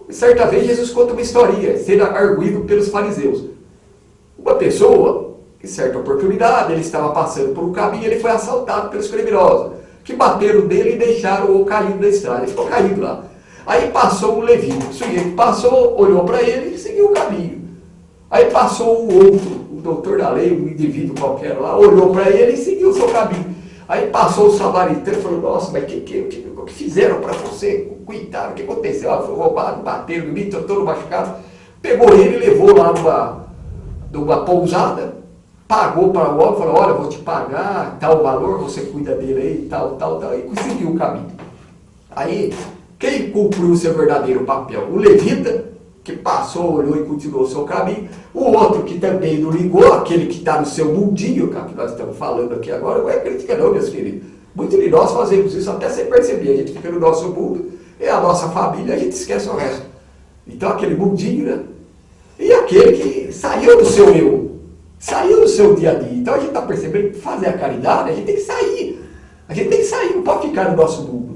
certa vez Jesus conta uma historinha, sendo arguído pelos fariseus. Uma pessoa, em certa oportunidade, ele estava passando por um caminho e ele foi assaltado pelos criminosos, que bateram nele e deixaram-o caído na estrada. Ele ficou caído lá. Aí passou um levita, o sujeito passou, olhou para ele e seguiu o caminho. Aí passou um outro, um doutor da lei, um indivíduo qualquer lá, olhou para ele e seguiu o seu caminho. Aí passou o samaritano e falou, nossa, mas o que fizeram para você? Coitado, o que aconteceu? Foi roubado, bateram em mim, estou todo machucado. Pegou ele e levou lá numa pousada, pagou para o homem, falou, olha, vou te pagar tal valor, você cuida dele aí, tal, e conseguiu o caminho. Aí, quem cumpriu o seu verdadeiro papel? O levita, que passou, olhou e continuou o seu caminho. O outro que também não ligou, aquele que está no seu mundinho, que nós estamos falando aqui agora, não é crítica não, meus queridos. Muitos de nós fazemos isso até sem perceber. A gente fica no nosso mundo, é a nossa família, a gente esquece o resto. Então aquele mundinho, né? E aquele que saiu do seu eu, saiu do seu dia a dia. Então a gente está percebendo que fazer a caridade, a gente tem que sair. A gente tem que sair, não pode ficar no nosso mundo.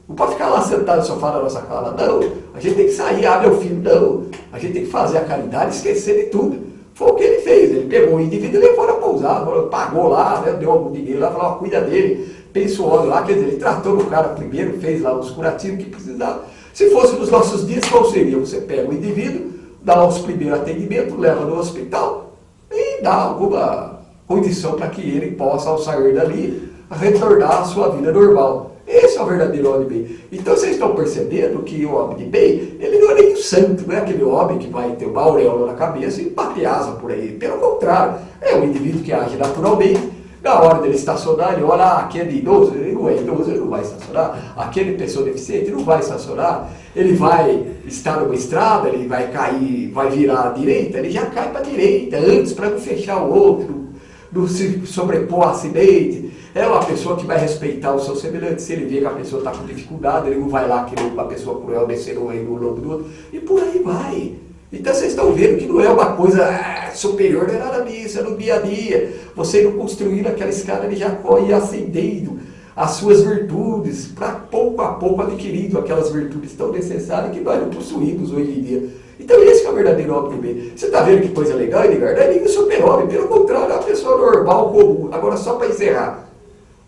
Não pode ficar lá sentado no sofá da nossa casa, não. A gente tem que sair, meu filho, não. A gente tem que fazer a caridade e esquecer de tudo. Foi o que ele fez. Ele pegou o indivíduo e levou na pousada, pagou lá, né, deu algum dinheiro lá, falou, cuida dele, pensou lá, quer dizer, ele tratou do cara primeiro, fez lá os curativos que precisava. Se fosse nos nossos dias, qual seria? Você pega o indivíduo, dá lá os primeiros atendimentos, leva no hospital e dá alguma condição para que ele possa, ao sair dali, retornar à sua vida normal. Esse é o verdadeiro homem de bem. Então vocês estão percebendo que o homem de bem, ele não é nem um santo, não é aquele homem que vai ter uma auréola na cabeça e bater asa por aí. Pelo contrário, é um indivíduo que age naturalmente. Na hora dele estacionar, ele olha, aquele idoso, ele não é idoso, ele não vai estacionar. Aquele pessoa deficiente não vai estacionar. Ele vai estar numa estrada, ele vai cair, vai virar à direita, ele já cai para a direita, antes para não fechar o outro, não se sobrepor a acidente. É uma pessoa que vai respeitar o seu semelhante. Se ele vê que a pessoa está com dificuldade, ele não vai lá querer uma pessoa cruel descer no lombo do outro. E por aí vai. Então vocês estão vendo que não é uma coisa superior, não é nada disso, é no dia a dia. Você não construindo aquela escada de Jacó e acendendo as suas virtudes, para pouco a pouco adquirindo aquelas virtudes tão necessárias que nós não possuímos hoje em dia. Então esse é o verdadeiro homem de bem. Você está vendo que coisa legal, Edgar? Não é nem o super-homem, pelo contrário, é uma pessoa normal, comum. Agora só para encerrar.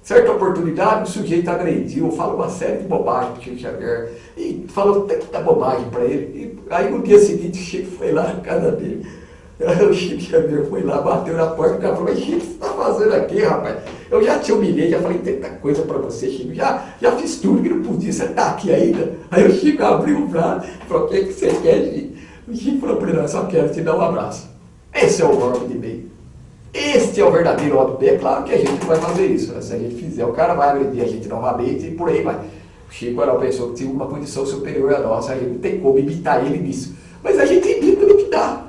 Certa oportunidade, o sujeito agrediu, fala uma série de bobagens para o Chico Xavier, e falou tanta bobagem para ele. E aí no dia seguinte o Chico foi lá na casa dele. O Chico Xavier foi lá, bateu na porta, o cara falou, mas Chico, o que você está fazendo aqui, rapaz? Eu já te humilhei, já falei tanta coisa para você, Chico, já fiz tudo que não podia, você está aqui ainda. Aí o Chico abriu o braço e falou, o que você quer, Chico? O Chico falou para ele, eu só quero te dar um abraço. Esse é o homem de bem. Este é o verdadeiro homem de bem. É claro que a gente não vai fazer isso, né? Se a gente fizer, o cara vai agredir a gente novamente e por aí vai. O Chico era uma pessoa que tinha uma condição superior à nossa, a gente não tem como imitar ele nisso. Mas a gente imita no que dá.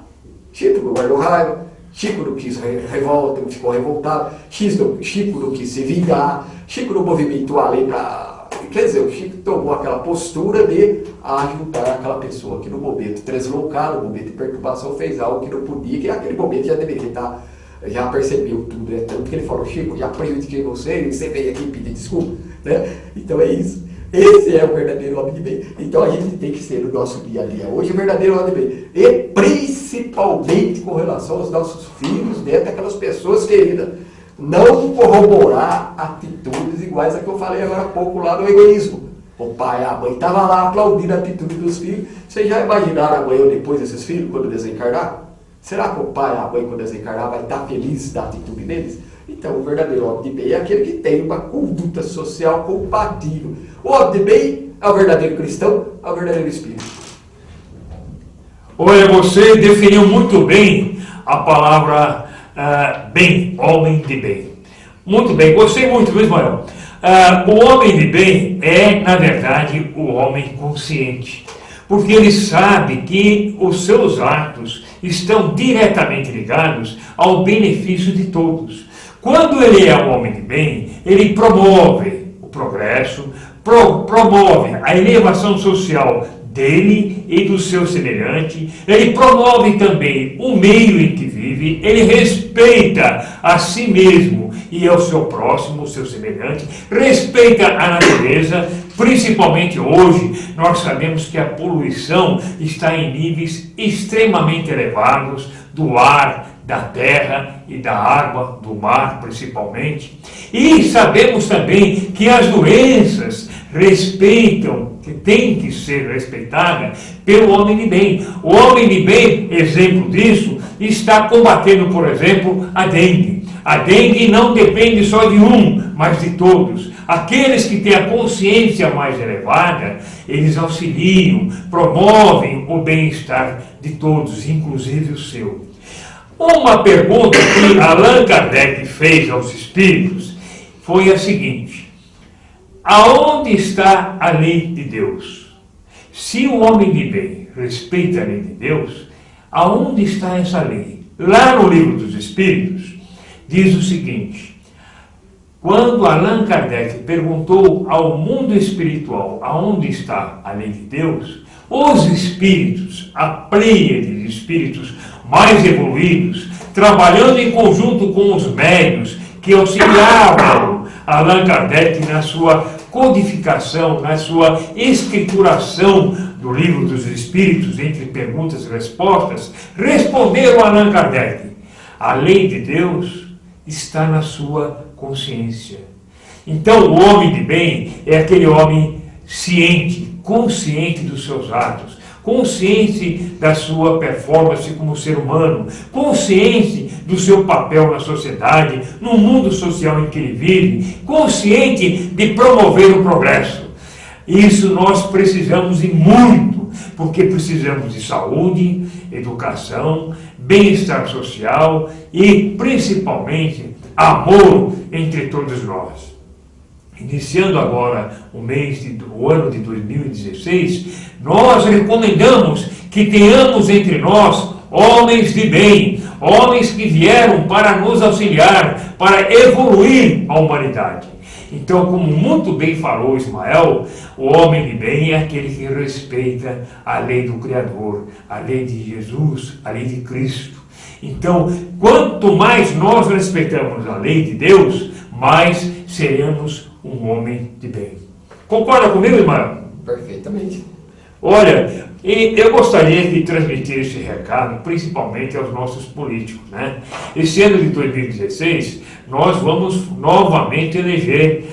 Chico não guardou raiva, Chico não quis revolta, não ficou revoltado, Chico não quis se vingar, Chico não movimentou a lei para... Quer dizer, o Chico tomou aquela postura de ajudar aquela pessoa que no momento deslocado, no momento de perturbação, fez algo que não podia, que naquele momento já deveria estar... Já percebeu tudo, né? Tanto que ele falou, Chico, já prejudiquei você, e você veio aqui pedir desculpa, né? Então é isso. Esse é o verdadeiro homem de bem. Então a gente tem que ser no nosso dia a dia. Hoje o verdadeiro homem de bem. E principalmente com relação aos nossos filhos, netos, aquelas pessoas queridas. Não corroborar atitudes iguais a que eu falei agora há pouco lá do egoísmo. O pai e a mãe estavam lá aplaudindo a atitude dos filhos. Vocês já imaginaram amanhã ou depois desses filhos, quando desencarnar? Será que o pai e a mãe, quando desencarnar, vai estar feliz da atitude deles? Então, o verdadeiro homem de bem é aquele que tem uma conduta social compatível. O homem de bem é o verdadeiro cristão, é o verdadeiro espírito. Olha, você definiu muito bem a palavra bem, homem de bem. Muito bem, gostei muito, viu, Ismael? O homem de bem é, na verdade, o homem consciente. Porque ele sabe que os seus atos estão diretamente ligados ao benefício de todos. Quando ele é um homem de bem, ele promove o progresso, promove a elevação social dele e do seu semelhante, ele promove também o meio em que vive, ele respeita a si mesmo e ao seu próximo, o seu semelhante, respeita a natureza. Principalmente hoje, nós sabemos que a poluição está em níveis extremamente elevados do ar, da terra e da água, do mar principalmente. E sabemos também que as doenças respeitam, que tem que ser respeitada pelo homem de bem. O homem de bem, exemplo disso, está combatendo, por exemplo, a dengue. A dengue não depende só de um, mas de todos. Aqueles que têm a consciência mais elevada, eles auxiliam, promovem o bem-estar de todos, inclusive o seu. Uma pergunta que Allan Kardec fez aos espíritos foi a seguinte: aonde está a lei de Deus? Se o homem de bem respeita a lei de Deus, aonde está essa lei? Lá no Livro dos Espíritos, diz o seguinte: quando Allan Kardec perguntou ao mundo espiritual aonde está a lei de Deus, os espíritos, a pleiade de espíritos mais evoluídos, trabalhando em conjunto com os médiuns que auxiliavam Allan Kardec na sua codificação, na sua escrituração do Livro dos Espíritos, entre perguntas e respostas, responderam a Allan Kardec: a lei de Deus está na sua consciência. Então, o homem de bem é aquele homem ciente, consciente dos seus atos, consciente da sua performance como ser humano, consciente do seu papel na sociedade, no mundo social em que ele vive, consciente de promover o progresso. Isso nós precisamos e muito, porque precisamos de saúde, educação, bem-estar social e, principalmente, amor entre todos nós. Iniciando agora o ano de 2016, nós recomendamos que tenhamos entre nós homens de bem, homens que vieram para nos auxiliar, para evoluir a humanidade. Então, como muito bem falou Ismael, o homem de bem é aquele que respeita a lei do Criador, a lei de Jesus, a lei de Cristo. Então, quanto mais nós respeitamos a lei de Deus, mais seremos um homem de bem. Concorda comigo, Ismael? Perfeitamente. Olha, eu gostaria de transmitir esse recado, principalmente aos nossos políticos, né? Esse ano de 2016, nós vamos novamente eleger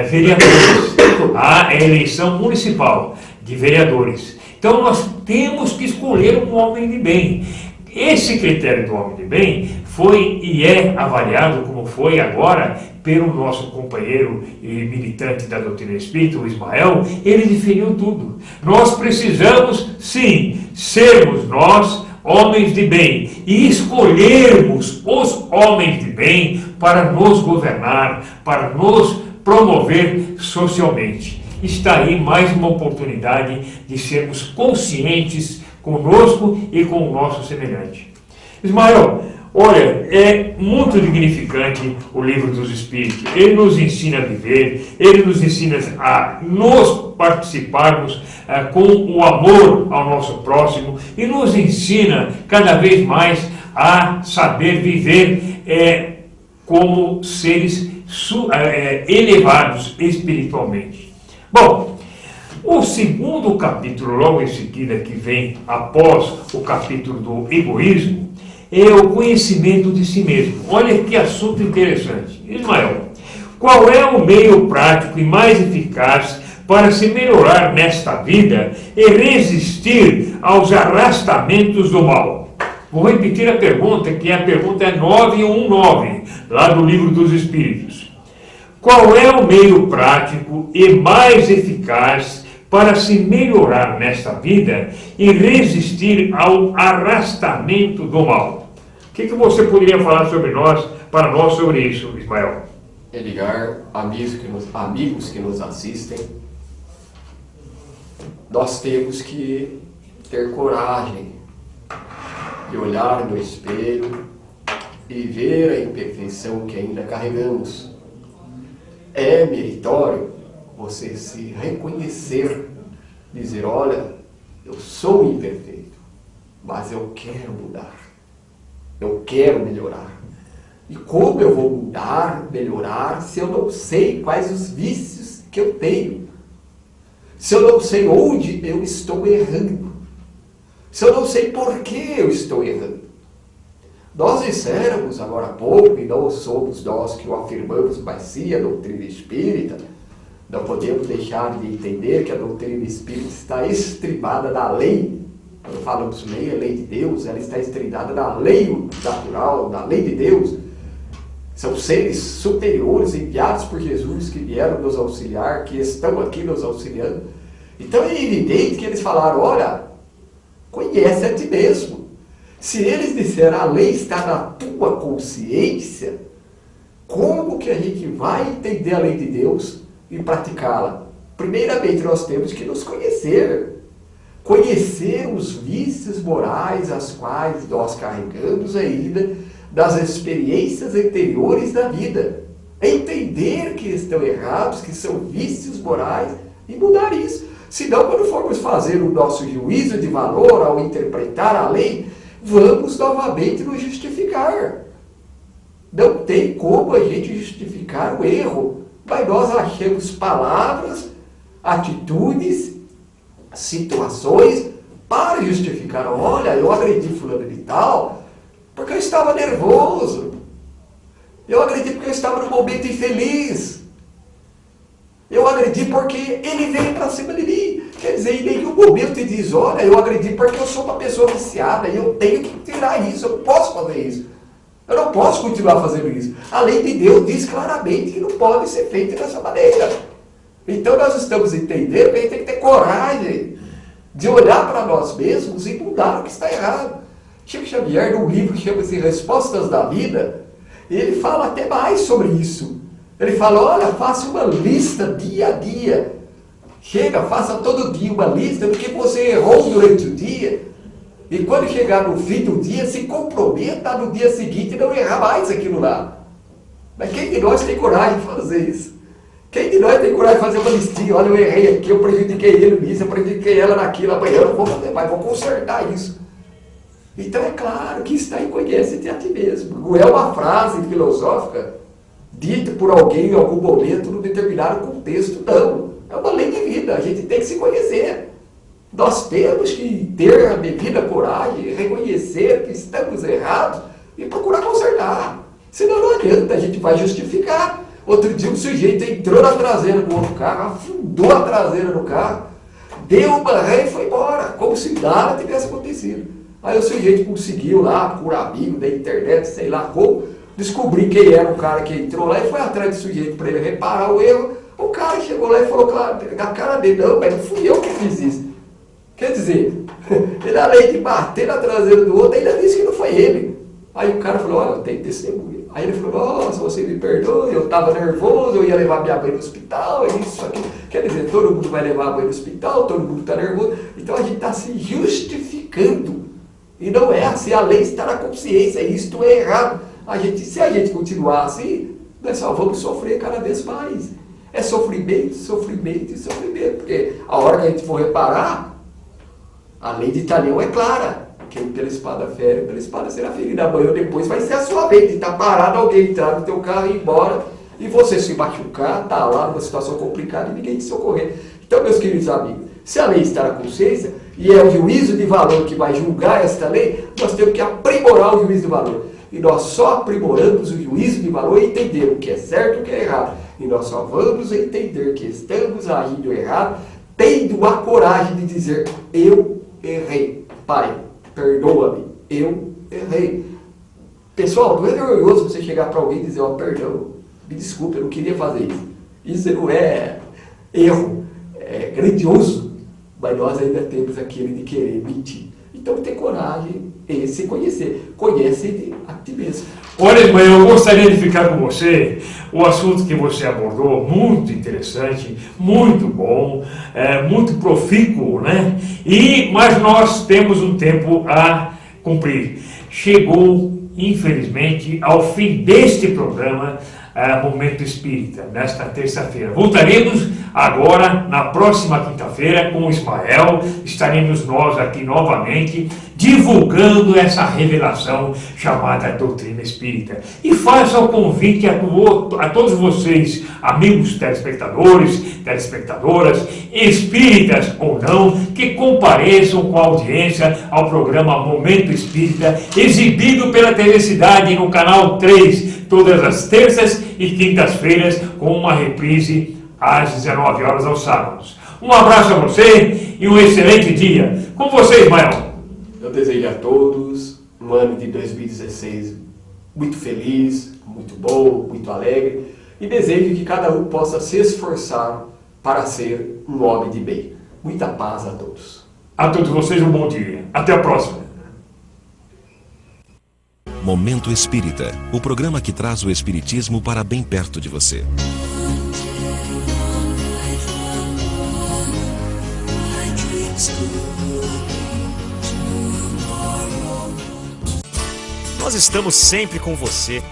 vereadores, a eleição municipal de vereadores. Então, nós temos que escolher um homem de bem. Esse critério do homem de bem foi e é avaliado, como foi agora, pelo nosso companheiro e militante da doutrina espírita, o Ismael. Ele definiu tudo. Nós precisamos, sim, sermos nós homens de bem e escolhermos os homens de bem para nos governar, para nos promover socialmente. Está aí mais uma oportunidade de sermos conscientes conosco e com o nosso semelhante. Ismael, olha, é muito dignificante o Livro dos Espíritos. Ele nos ensina a viver, ele nos ensina a nos participarmos com o amor ao nosso próximo e nos ensina cada vez mais a saber viver como seres elevados espiritualmente. Bom, o segundo capítulo, logo em seguida, que vem após o capítulo do egoísmo, é o conhecimento de si mesmo. Olha que assunto interessante. Ismael, qual é o meio prático e mais eficaz para se melhorar nesta vida e resistir aos arrastamentos do mal? Vou repetir a pergunta, que a pergunta é 919, lá do Livro dos Espíritos. Qual é o meio prático e mais eficaz para se melhorar nesta vida e resistir ao arrastamento do mal? O que você poderia falar para nós sobre isso, Ismael? É ligar amigos que nos assistem. Nós temos que ter coragem de olhar no espelho e ver a imperfeição que ainda carregamos. É meritório você se reconhecer, dizer: olha, eu sou imperfeito, mas eu quero mudar, eu quero melhorar. E como eu vou mudar, melhorar, se eu não sei quais os vícios que eu tenho? Se eu não sei onde eu estou errando? Se eu não sei por que eu estou errando? Nós dissemos agora há pouco, e não somos nós que o afirmamos, mas sim a doutrina espírita, não podemos deixar de entender que a doutrina espírita está estribada na lei. Quando falamos lei, a lei de Deus, ela está estribada na lei natural, na lei de Deus. São seres superiores enviados por Jesus que vieram nos auxiliar, que estão aqui nos auxiliando. Então é evidente que eles falaram, olha, conhece a ti mesmo. Se eles disseram, a lei está na tua consciência, como que a gente vai entender a lei de Deus e praticá-la? Primeiramente, nós temos que nos conhecer. Conhecer os vícios morais as quais nós carregamos ainda das experiências anteriores da vida. Entender que estão errados, que são vícios morais e mudar isso. Senão, quando formos fazer o nosso juízo de valor ao interpretar a lei, vamos novamente nos justificar. Não tem como a gente justificar o erro, mas nós achamos palavras, atitudes, situações para justificar. Olha, eu agredi fulano de tal porque eu estava nervoso. Eu agredi porque eu estava num momento infeliz. Eu agredi porque ele veio para cima de mim. Quer dizer, em nenhum momento ele diz, olha, eu agredi porque eu sou uma pessoa viciada e eu tenho que tirar isso, eu não posso fazer isso. Eu não posso continuar fazendo isso. A lei de Deus diz claramente que não pode ser feito dessa maneira. Então nós estamos entendendo que a gente tem que ter coragem de olhar para nós mesmos e mudar o que está errado. Chico Xavier, num livro que chama-se Respostas da Vida, ele fala até mais sobre isso. Ele fala, olha, faça uma lista dia a dia. Chega, faça todo dia uma lista do que você errou durante o dia. E quando chegar no fim do dia, se comprometa no dia seguinte não errar mais aquilo lá. Mas quem de nós tem coragem de fazer isso? Quem de nós tem coragem de fazer uma listinha? Olha, eu errei aqui, eu prejudiquei ele nisso, eu prejudiquei ela naquilo, amanhã eu não vou fazer mais, vou consertar isso. Então é claro que está em conhece-te a ti mesmo. Não é uma frase filosófica dita por alguém em algum momento, num determinado contexto, não. É uma lei de vida, a gente tem que se conhecer. Nós temos que ter a devida coragem, reconhecer que estamos errados e procurar consertar. Senão não adianta, a gente vai justificar. Outro dia um sujeito entrou na traseira do outro carro, afundou a traseira do carro, deu uma ré e foi embora, como se nada tivesse acontecido. Aí o sujeito conseguiu lá, por amigo da internet, sei lá como, descobrir quem era o cara que entrou lá e foi atrás do sujeito para ele reparar o erro. O cara chegou lá e falou, claro, a cara dele, não, mas não fui eu que fiz isso. Quer dizer, ele além de bater na traseira do outro, ainda disse que não foi ele. Aí o cara falou, olha, eu tenho testemunha. Aí ele falou, nossa, você me perdoe, eu estava nervoso, eu ia levar minha mãe no hospital, isso, aqui. Quer dizer, todo mundo vai levar a mãe no hospital, todo mundo está nervoso. Então a gente está se justificando. E não é assim, a lei está na consciência, isto é errado. Se a gente continuar assim, nós só vamos sofrer cada vez mais. É sofrimento, sofrimento e sofrimento. Porque a hora que a gente for reparar, a lei de Italião é clara. Quem pela espada fere, pela espada será ferido. Amanhã ou depois vai ser a sua vez de estar parado, alguém entrar no teu carro e ir embora. E você se machucar, estar lá numa situação complicada e ninguém te socorrer. Então, meus queridos amigos, se a lei está na consciência, e é o juízo de valor que vai julgar esta lei, nós temos que aprimorar o juízo de valor. E nós só aprimoramos o juízo de valor e entender o que é certo e o que é errado. E nós só vamos entender que estamos agindo errado, tendo a coragem de dizer, eu errei. Pai, perdoa-me, eu errei. Pessoal, não é vergonhoso você chegar para alguém e dizer, perdão, me desculpe, eu não queria fazer isso. Isso não é erro, é grandioso. Mas nós ainda temos aquele de querer mentir. Então ter coragem e se conhecer. Conhece a ti mesmo. Olha, irmã, eu gostaria de ficar com você. O assunto que você abordou, muito interessante, muito bom, muito profícuo, né? Mas nós temos um tempo a cumprir. Chegou, infelizmente, ao fim deste programa, Momento Espírita, nesta terça-feira. Voltaremos agora, na próxima quinta-feira, com o Ismael. Estaremos nós aqui novamente, divulgando essa revelação chamada doutrina espírita. E faço o convite a todos vocês, amigos telespectadores, telespectadoras, espíritas ou não, que compareçam com a audiência ao programa Momento Espírita, exibido pela Telecidade no canal 3, todas as terças e quintas-feiras, com uma reprise às 19 horas aos sábados. Um abraço a você e um excelente dia. Com você, Ismael. Eu desejo a todos um ano de 2016 muito feliz, muito bom, muito alegre, e desejo que cada um possa se esforçar para ser um homem de bem. Muita paz a todos. A todos vocês um bom dia. Até a próxima. Momento Espírita, o programa que traz o espiritismo para bem perto de você. Nós estamos sempre com você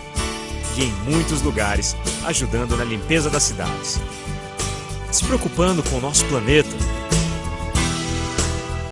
e em muitos lugares ajudando na limpeza das cidades. Se preocupando com o nosso planeta,